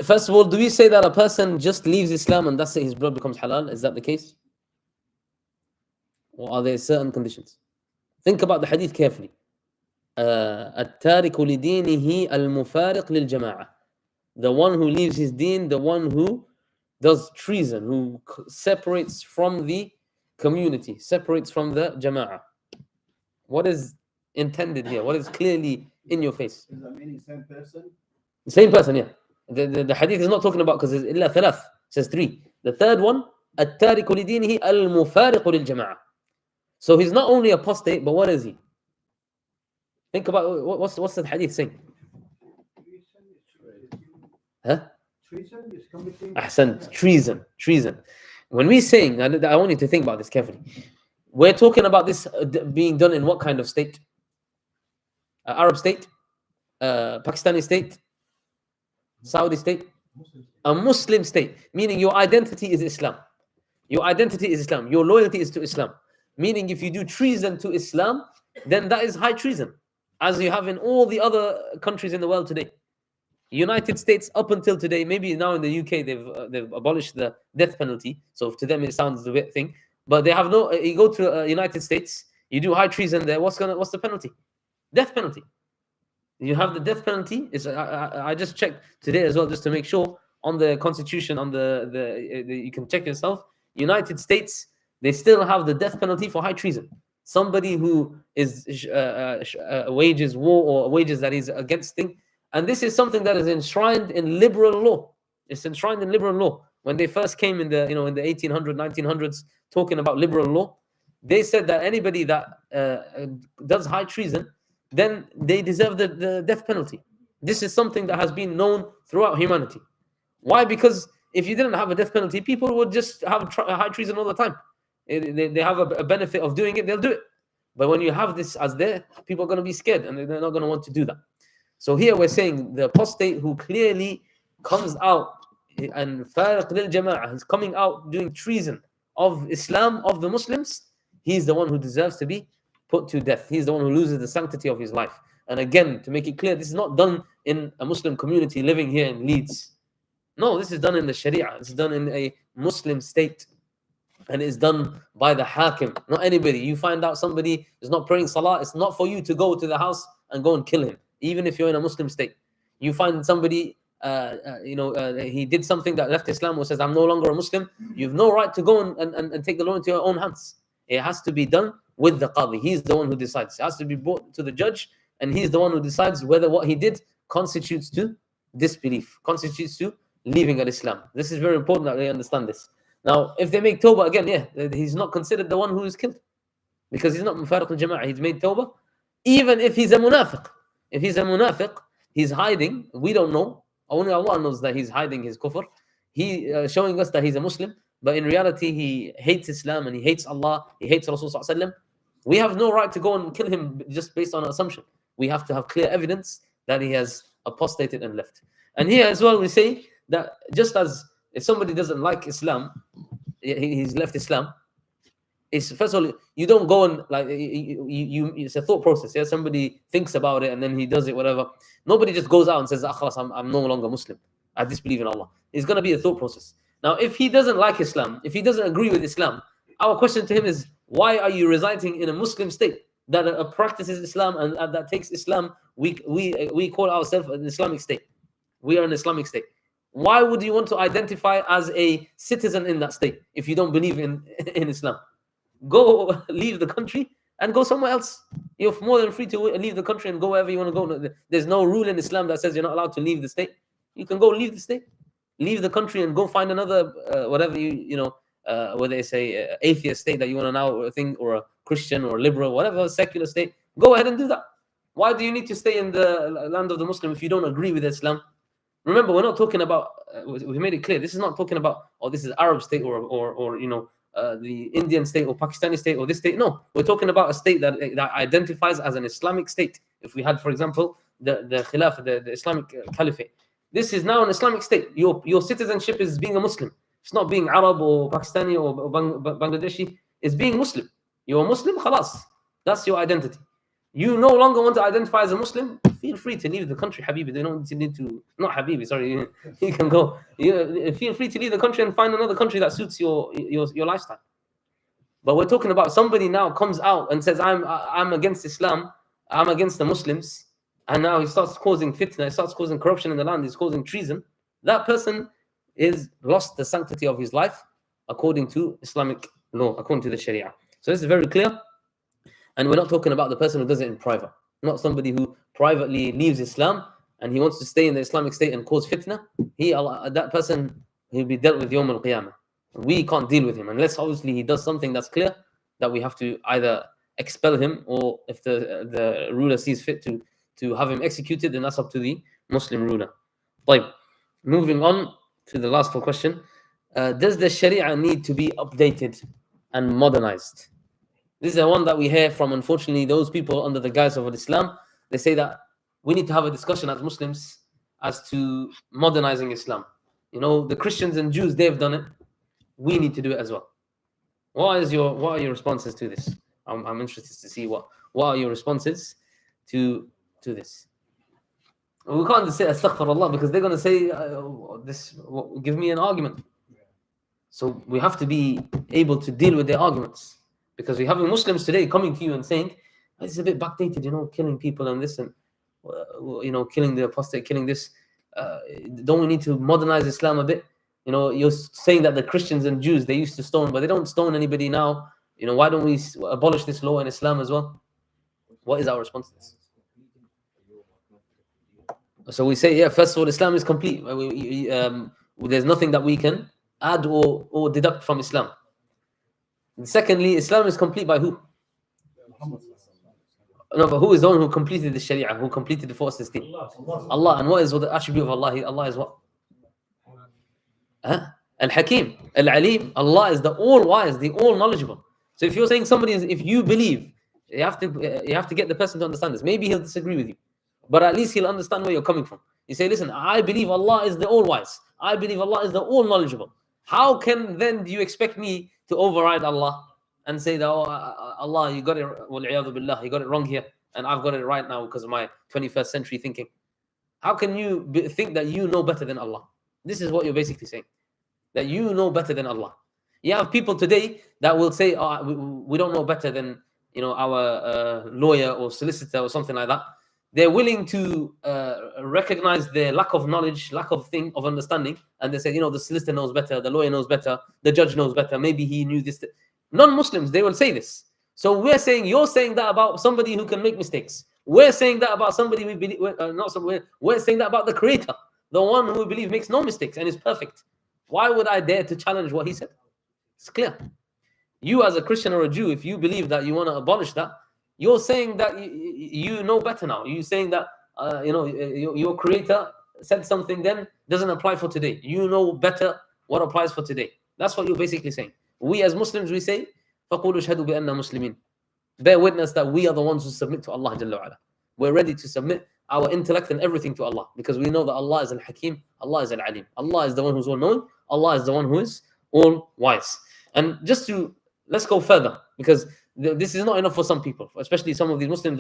First of all, do we say that a person just leaves Islam and that's it, his blood becomes halal? Is that the case? Or are there certain conditions? Think about the hadith carefully. التارك لدينه المفارق للجماعة. The one who leaves his deen, the one who does treason, who separates from the community, separates from the jama'ah. What is intended here? What is clearly in your face? Does that mean same person? The same person, yeah. The hadith is not talking about because it's illa thalath, it says 3. The third one, التارك لدينه المفارق للجماعة. So he's not only apostate, but what is he? Think about what's the hadith saying? Huh? Treason is committing. Ahsan, treason. When we're saying, I want you to think about this carefully. We're talking about this being done in what kind of state? Arab state? Pakistani state? Saudi state? A Muslim state. Meaning your identity is Islam. Your identity is Islam. Your loyalty is to Islam. Meaning if you do treason to Islam, then that is high treason. As you have in all the other countries in the world today. United States up until today, maybe now in the UK they've abolished the death penalty. So to them it sounds a bit thing, but they have no. You go to United States, you do high treason there. What's the penalty? Death penalty. You have the death penalty. I just checked today as well just to make sure on the Constitution on the you can check yourself. United States, they still have the death penalty for high treason. Somebody who is wages war or wages that is against thing. And this is something that is enshrined in liberal law. It's enshrined in liberal law. When they first came in the 1800s, 1900s, talking about liberal law, they said that anybody that does high treason, then they deserve the death penalty. This is something that has been known throughout humanity. Why? Because if you didn't have a death penalty, people would just have high treason all the time. They have a benefit of doing it, they'll do it. But when you have this as there, people are going to be scared and they're not going to want to do that. So here we're saying the apostate who clearly comes out and fariq lil jama'ah, he's coming out doing treason of Islam, of the Muslims, he's the one who deserves to be put to death. He's the one who loses the sanctity of his life. And again, to make it clear, this is not done in a Muslim community living here in Leeds. No, this is done in the Sharia. This is done in a Muslim state. And it's done by the hakim, not anybody. You find out somebody is not praying salah, it's not for you to go to the house and go and kill him. Even if you're in a Muslim state, you find somebody, he did something that left Islam or says, I'm no longer a Muslim. You have no right to go and take the law into your own hands. It has to be done with the qadi. He's the one who decides. It has to be brought to the judge, and he's the one who decides whether what he did constitutes to disbelief, constitutes to leaving Islam. This is very important that they understand this. Now, if they make tawbah, again, he's not considered the one who is killed because he's not mufariq al-jama'ah. He's made tawbah, even if he's a munafiq. If he's a munafiq, he's hiding. We don't know. Only Allah knows that he's hiding his kufr. He showing us that he's a Muslim, but in reality, he hates Islam and he hates Allah. He hates Rasulullah sallallahu alaihi wasallam. We have no right to go and kill him just based on an assumption. We have to have clear evidence that he has apostated and left. And here as well, we say that just as if somebody doesn't like Islam, he's left Islam. It's first of all, you don't go and like you it's a thought process. Yeah, somebody thinks about it and then he does it, whatever. Nobody just goes out and says, I'm no longer Muslim. I disbelieve in Allah. It's going to be a thought process. Now, if he doesn't like Islam, if he doesn't agree with Islam, our question to him is, why are you residing in a Muslim state that practices Islam and that takes Islam? We call ourselves an Islamic state. We are an Islamic state. Why would you want to identify as a citizen in that state if you don't believe in Islam? Go leave the country and go somewhere else. You're more than free to leave the country and go wherever you want to go. There's no rule in Islam that says you're not allowed to leave the state. You can go leave the state, leave the country and go find another whatever whether it's a atheist state that you want to now think, or a Christian or a liberal, whatever secular state. Go ahead and do that. Why do you need to stay in the land of the Muslim if you don't agree with Islam? Remember, we're not talking about. We made it clear. This is not talking about. Oh, this is Arab state or the Indian state or Pakistani state or this state. No, we're talking about a state that identifies as an Islamic state. If we had, for example, the Khilafah, the Islamic Caliphate, this is now an Islamic state. Your citizenship is being a Muslim. It's not being Arab or Pakistani or Bangladeshi. It's being Muslim. You're a Muslim, khalas. That's your identity. You no longer want to identify as a Muslim, feel free to leave the country, Habibi. They don't need to, not Habibi, sorry. You can go. Feel free to leave the country and find another country that suits your lifestyle. But we're talking about somebody now comes out and says, I'm against Islam, I'm against the Muslims, and now he starts causing fitna, he starts causing corruption in the land, he's causing treason, that person is lost the sanctity of his life according to Islamic law, according to the Sharia. So this is very clear. And we're not talking about the person who does it in private, not somebody who privately leaves Islam and he wants to stay in the Islamic state and cause fitna. That person, he'll be dealt with Yawm al-Qiyamah. We can't deal with him unless obviously he does something that's clear that we have to either expel him, or if the ruler sees fit to have him executed, then that's up to the Muslim ruler. Right. Moving on to the last question. Does the Sharia need to be updated and modernized? This is the one that we hear from, unfortunately, those people under the guise of Islam. They say that we need to have a discussion as Muslims as to modernizing Islam. You know, the Christians and Jews, they've done it. We need to do it as well. What are your responses to this? I'm interested to see what are your responses to this. We can't just say astaghfirullah because they're going to say give me an argument. So we have to be able to deal with their arguments, because we have Muslims today coming to you and saying this is a bit backdated, you know, killing people and this, and you know, killing the apostate, killing this. Don't we need to modernize Islam a bit? You know, you're saying that the Christians and Jews, they used to stone, but they don't stone anybody now. You know, why don't we abolish this law in Islam as well? What is our response to this? So we say, yeah, first of all, Islam is complete. There's nothing that we can add or deduct from Islam. And secondly, Islam is complete by who? No, but who is the one who completed the Sharia, who completed the forces? Allah. And what is the attribute of Allah? Allah is what? Al-Hakim, Al-Alim. Allah is the all-wise, the all-knowledgeable. So if you're saying if you believe, you have to get the person to understand this. Maybe he'll disagree with you, but at least he'll understand where you're coming from. You say, listen, I believe Allah is the all-wise. I believe Allah is the all-knowledgeable. How can then do you expect me to override Allah and say that, oh, Allah, you got it, wal-'iyadhu billah, you got it wrong here, and I've got it right now because of my 21st century thinking? How can you think that you know better than Allah? This is what you're basically saying, that you know better than Allah. You have people today that will say, oh, we don't know better than, you know, our lawyer or solicitor or something like that. They're willing to recognize their lack of knowledge, lack of understanding, and they say, you know, the solicitor knows better, the lawyer knows better, the judge knows better, maybe he knew this. Non-Muslims, they will say this. So we're saying, you're saying that about somebody who can make mistakes. We're saying that about somebody we believe, we're saying that about the Creator, the one who we believe makes no mistakes and is perfect. Why would I dare to challenge what he said? It's clear. You as a Christian or a Jew, if you believe that you want to abolish that, you're saying that you know better now. You're saying that you know, your Creator said something then doesn't apply for today. You know better what applies for today. That's what you're basically saying. We as Muslims, we say, فَقُولُوا اشْهَدُوا بِأَنَّا مُسْلِمِينَ. Bear witness that we are the ones who submit to Allah Jalla wa'ala. We're ready to submit our intellect and everything to Allah, because we know that Allah is Al-Hakim, Allah is Al-Alim. Allah is the one who's all-knowing, Allah is the one who is all-wise. And let's go further, because this is not enough for some people, especially some of these Muslims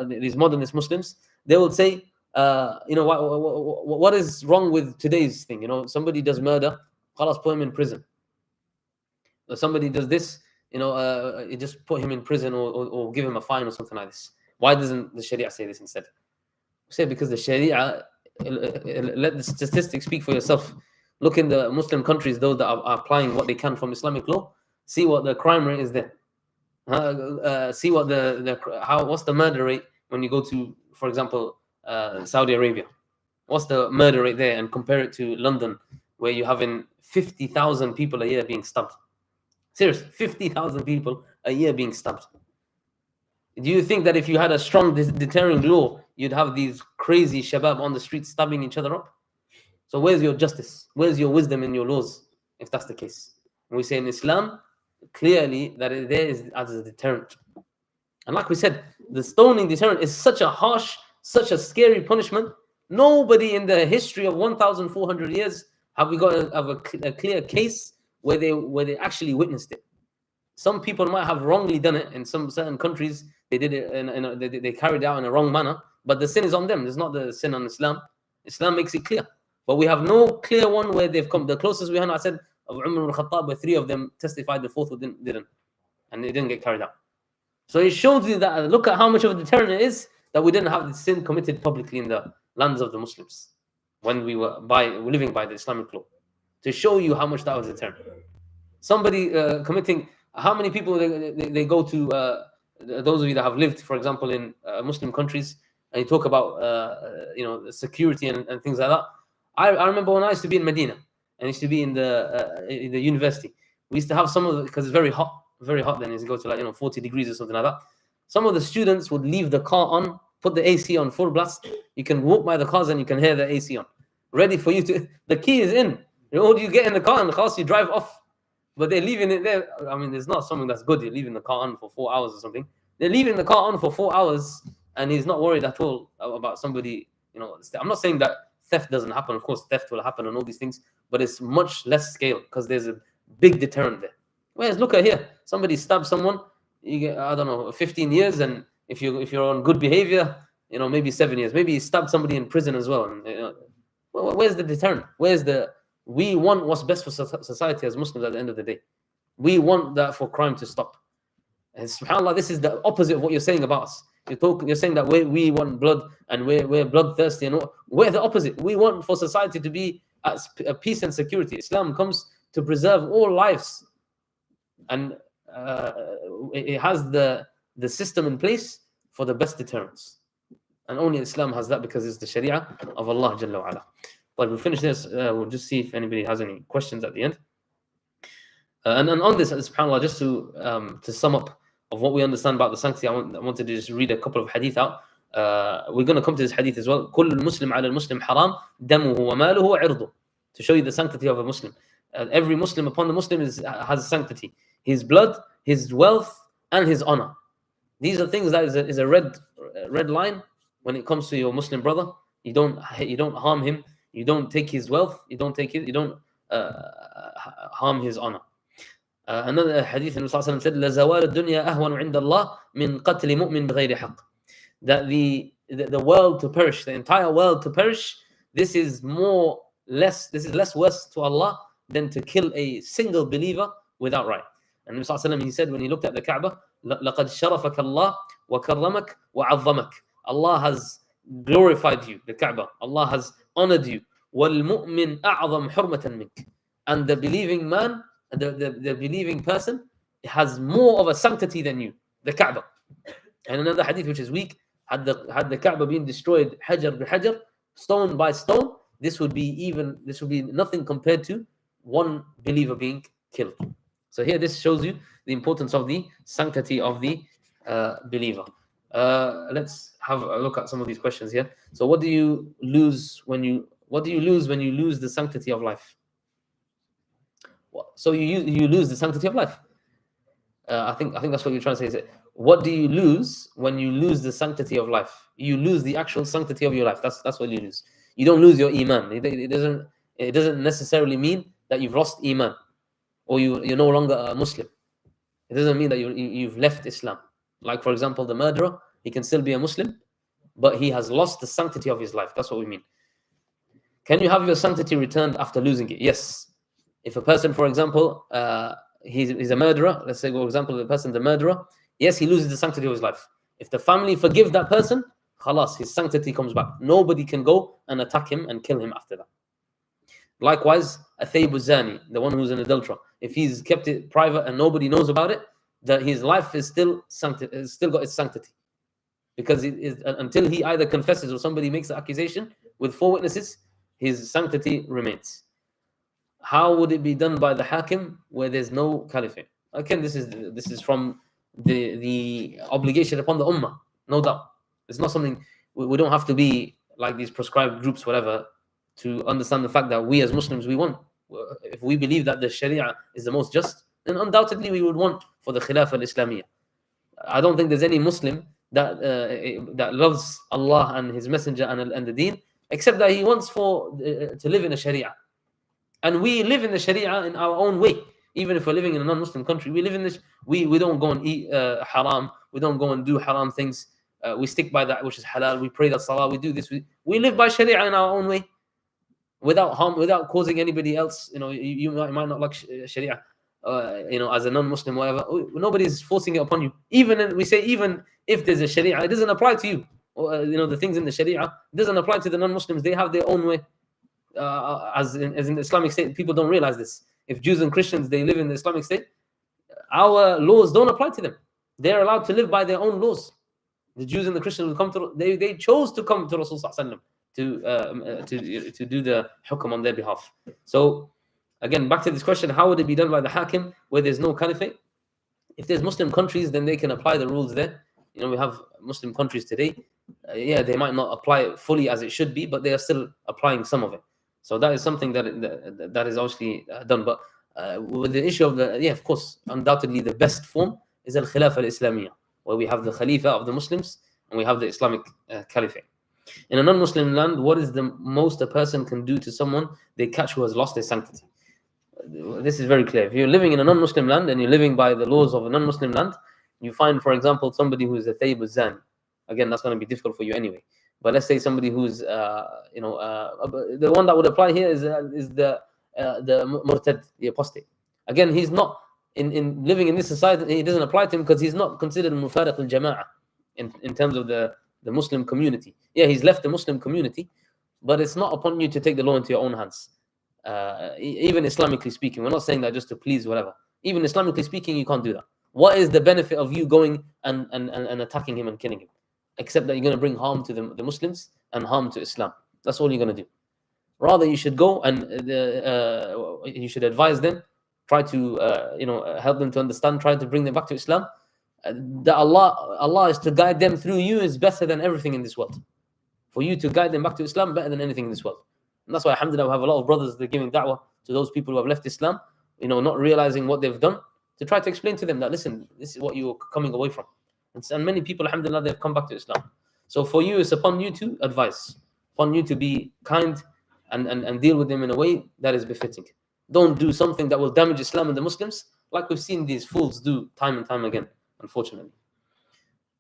these modernist Muslims. They will say, you know, what is wrong with today's thing? You know, somebody does murder, khalas, put him in prison. Or somebody does this, you know, you just put him in prison or give him a fine or something like this. Why doesn't the Sharia say this instead? Say because the Sharia, let the statistics speak for yourself. Look in the Muslim countries, those that are applying what they can from Islamic law. See what the crime rate is there. See what what's the murder rate when you go to, for example, Saudi Arabia. What's the murder rate there, and compare it to London, where you're having 50,000 people a year being stabbed. Seriously, 50,000 people a year being stabbed. Do you think that if you had a strong deterring law, you'd have these crazy shabab on the streets stabbing each other up? So where's your justice? Where's your wisdom in your laws, if that's the case? And we say in Islam, clearly that there is as a deterrent. And like we said, the stoning deterrent is such a harsh, such a scary punishment. Nobody in the history of 1,400 years have we got a clear case where they actually witnessed it. Some people might have wrongly done it in some certain countries. They did it they carried it out in a wrong manner, but the sin is on them. It's not the sin on Islam. Islam makes it clear. But we have no clear one where they've come. The closest we have, I said, of Umar al-Khattab, where 3 of them testified, the 4th didn't, and it didn't get carried out. So it shows you that, look at how much of a deterrent it is, that we didn't have the sin committed publicly in the lands of the Muslims when we were living by the Islamic law, to show you how much that was deterrent. Somebody committing, how many people they go to, those of you that have lived, for example, in Muslim countries, and you talk about security and things like that. I remember when I used to be in Medina and used to be in the university, we used to have some of the, because it's very hot then, it's go to like 40 degrees or something like that. Some of the students would leave the car on, put the AC on full blast. You can walk by the cars and you can hear the AC on, ready for you to, the key is in. You get in the car and the car, you drive off. But they're leaving it there. I mean, there's not something that's good. You're leaving the car on for 4 hours or something. They're leaving the car on for 4 hours, and he's not worried at all about somebody. I'm not saying that theft doesn't happen. Of course, theft will happen and all these things, but it's much less scale because there's a big deterrent there. Whereas look at here, somebody stabs someone, you get 15 years, and if you're on good behavior, maybe 7 years. Maybe he stabbed somebody in prison as well. And, where's the deterrent? We want what's best for society as Muslims at the end of the day. We want that for crime to stop. And subhanAllah, this is the opposite of what you're saying about us. You're saying that we want blood and we're bloodthirsty, and we're the opposite. We want for society to be at peace and security. Islam comes to preserve all lives, and it has the system in place for the best deterrence. And only Islam has that because it's the Sharia of Allah Jalla wa Ala. But we'll finish this. We'll just see if anybody has any questions at the end. And on this, subhanAllah, just to sum up of what we understand about the sanctity, I wanted to just read a couple of hadith out. We're going to come to this hadith as well. كل المسلم على المسلم حرام دمه وماله وعرضه. To show you the sanctity of a Muslim. Every Muslim upon the Muslim has sanctity. His blood, his wealth, and his honor. These are things that is a red line when it comes to your Muslim brother. You don't harm him. You don't take his wealth. You don't harm his honor. Another hadith, Nabi Sallallahu Alaihi Wasallam said, لَزَوَالُ الدُّنْيَا أَهْوَنُ عِنْدَ اللَّهِ مِنْ قَتْلِ مُؤْمِنْ بِغَيْرِ حَقٍّ. That the world to perish, the entire world to perish, this is less worse to Allah than to kill a single believer without right. And Nabi Sallallahu Alaihi Wasallam, he said when he looked at the Kaaba, لَقَدْ شَرَفَكَ اللَّهُ وَكَرَّمَكَ وَعَظَّمَكَ. Allah has glorified you, the Kaaba. Allah has honored you. وَالْمُؤْمِنْ أَعْظَمْ حُرْمَةً مِنْكَ. And the believing man, the believing person has more of a sanctity than you, the Kaaba. And another hadith which is weak, had the Kaaba been destroyed hajar bi hajar, stone by stone, this would be nothing compared to one believer being killed. So here this shows you the importance of the sanctity of the believer. Let's have a look at some of these questions here. So what do you lose when you lose the sanctity of life? So you lose the sanctity of life. I think that's what you're trying to say. Is it, what do you lose when you lose the sanctity of life? You lose the actual sanctity of your life. That's what you lose. You don't lose your iman. It doesn't necessarily mean that you've lost iman or you're no longer a Muslim. It doesn't mean that you've left Islam. Like for example, the murderer, he can still be a Muslim, but he has lost the sanctity of his life. That's what we mean. Can you have your sanctity returned after losing it? Yes. If a person, for example, he's a murderer, let's say, for example, the murderer, yes, he loses the sanctity of his life. If the family forgive that person, khalas, his sanctity comes back. Nobody can go and attack him and kill him after that. Likewise, a thaybu zani, the one who's an adulterer, if he's kept it private and nobody knows about it, that his life is still got its sanctity. Because until he either confesses or somebody makes the accusation with 4 witnesses, his sanctity remains. How would it be done by the hakim where there's no caliphate? Again, this is from the obligation upon the ummah, no doubt. It's not something, we don't have to be like these prescribed groups, whatever, to understand the fact that we as Muslims, we want, if we believe that the Sharia is the most just, then undoubtedly we would want for the Khilafah al-Islamiyah. I don't think there's any Muslim that loves Allah and His Messenger and the Deen, except that he wants to live in a Sharia. And we live in the Sharia in our own way. Even if we're living in a non-Muslim country, we live in this. We don't go and eat haram. We don't go and do haram things. We stick by that which is halal. We pray the salah. We do this. We live by Sharia in our own way, without harm, without causing anybody else. You might not like Sharia, as a non-Muslim, whatever. Nobody's forcing it upon you. Even if there's a Sharia, it doesn't apply to you. the things in the Sharia doesn't apply to the non-Muslims. They have their own way. As in the Islamic State, people don't realize this. If Jews and Christians, they live in the Islamic State, our laws don't apply to them. They're allowed to live by their own laws. The Jews and the Christians will come to, they chose to come to Rasul sallallahu to do the hukm on their behalf. So again, back to this question, how would it be done by the hakim where there's no caliphate? If there's Muslim countries, then they can apply the rules there. We have Muslim countries today. They might not apply it fully as it should be, but they are still applying some of it. So that is something that is obviously done. But with the issue of of course, undoubtedly the best form is al-Khilafah al-Islamiyah, where we have the Khalifa of the Muslims and we have the Islamic Caliphate. In a non-Muslim land, what is the most a person can do to someone they catch who has lost their sanctity? This is very clear. If you're living in a non-Muslim land and you're living by the laws of a non-Muslim land, you find, for example, somebody who is a Thayyib al-Zan. Again, that's going to be difficult for you anyway. But let's say somebody who's, the one that would apply here is the Murtad, the apostate. Again, he's not in living in this society. He doesn't apply to him because he's not considered Mufariq al-Jama'ah in terms of the Muslim community. Yeah, he's left the Muslim community, but it's not upon you to take the law into your own hands. Even Islamically speaking, we're not saying that just to please whatever. Even Islamically speaking, you can't do that. What is the benefit of you going and attacking him and killing him? Except that you're going to bring harm to the Muslims and harm to Islam. That's all you're going to do. Rather, you should go and you should advise them, try to help them to understand, try to bring them back to Islam. That Allah is to guide them through you is better than everything in this world. For you to guide them back to Islam, better than anything in this world. And that's why, alhamdulillah, we have a lot of brothers that are giving da'wah to those people who have left Islam, not realizing what they've done, to try to explain to them that, listen, this is what you're coming away from. And many people, alhamdulillah, they've come back to Islam. So for you, it's upon you to advise, upon you to be kind and deal with them in a way that is befitting. Don't do something that will damage Islam and the Muslims, like we've seen these fools do time and time again, unfortunately.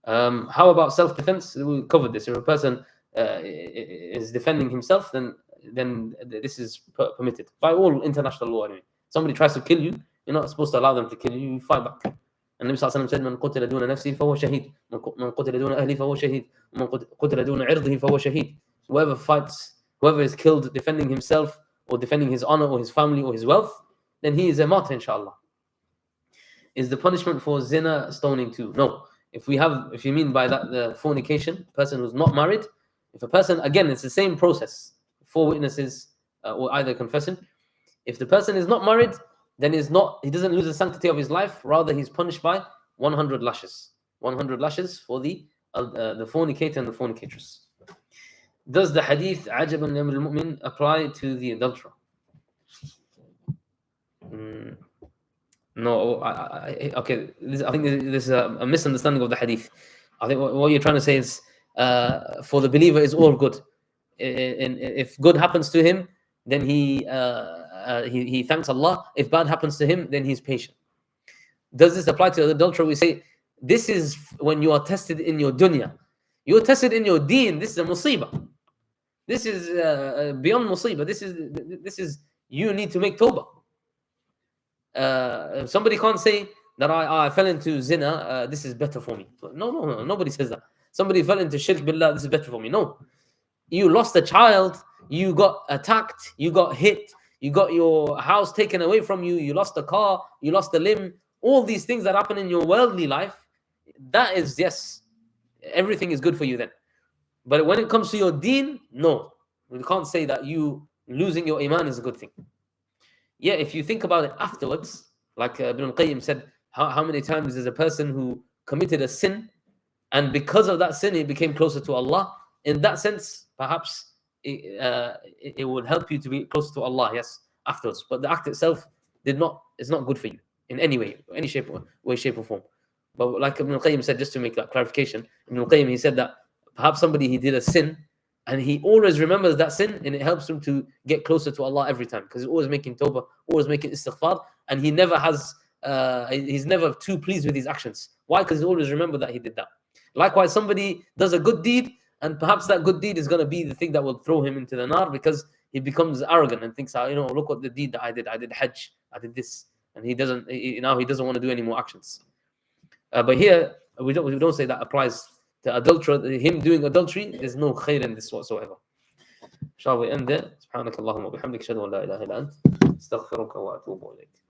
How about self-defense? We covered this. If a person is defending himself, then this is permitted by all international law anyway. Somebody tries to kill you, you're not supposed to allow them to kill you, you fight back. And Nabi sallallahu alaihi wasallam said, "Man qutila duna nafsihi fahuwa shaheed, man qutila duna ahlihi fahuwa shaheed, man qutila duna irdihi fahuwa shaheed." Whoever fights, whoever is killed defending himself or defending his honor or his family or his wealth, then he is a martyr, inshallah. Is the punishment for zina stoning too? No. If you mean by that the fornication, person who's not married, if a person, again, it's the same process. 4 witnesses or either confessing. If the person is not married, then he doesn't lose the sanctity of his life. Rather, he's punished by 100 lashes. 100 lashes for the fornicator and the fornicatress. Does the hadith "Ajaban li amri al-mu'min" apply to the adulterer? No. Okay. I think this is a misunderstanding of the hadith. I think what you're trying to say is for the believer is all good. And if good happens to him, then he thanks Allah. If bad happens to him, then he's patient. Does this apply to the adulterer? We say this is when you are tested in your dunya. You're tested in your deen. This is a musibah. This is beyond musibah. This is you need to make tawbah. Somebody can't say that I fell into zina. This is better for me. No. Nobody says that. Somebody fell into shirk billah. This is better for me. No. You lost a child, you got attacked, you got hit, you got your house taken away from you, you lost a car, you lost a limb, all these things that happen in your worldly life, that is, yes, everything is good for you then. But when it comes to your deen, no. We can't say that you losing your iman is a good thing. Yeah, if you think about it afterwards, like Ibn al-Qayyim said, how many times is a person who committed a sin, and because of that sin, he became closer to Allah. In that sense, perhaps it would help you to be closer to Allah, yes, afterwards. But the act itself is not good for you in any way, any shape or form. But like Ibn al-Qayyim said, just to make that clarification, Ibn al-Qayyim, he said that perhaps he did a sin, and he always remembers that sin, and it helps him to get closer to Allah every time, because he's always making tawbah, always making istighfar, and he never he's never too pleased with his actions. Why? Because he always remembers that he did that. Likewise, somebody does a good deed, and perhaps that good deed is going to be the thing that will throw him into the nar, because he becomes arrogant and thinks, look what the deed that I did. I did hajj, I did this, and he doesn't want to do any more actions. But here we don't say that applies the adulterer, him doing adultery, there's no khair in this whatsoever. Shall we end there? سبحانك اللهم وبحمدك أشهد أن لا إله إلا أنت أستغفرك وأتوب إليك.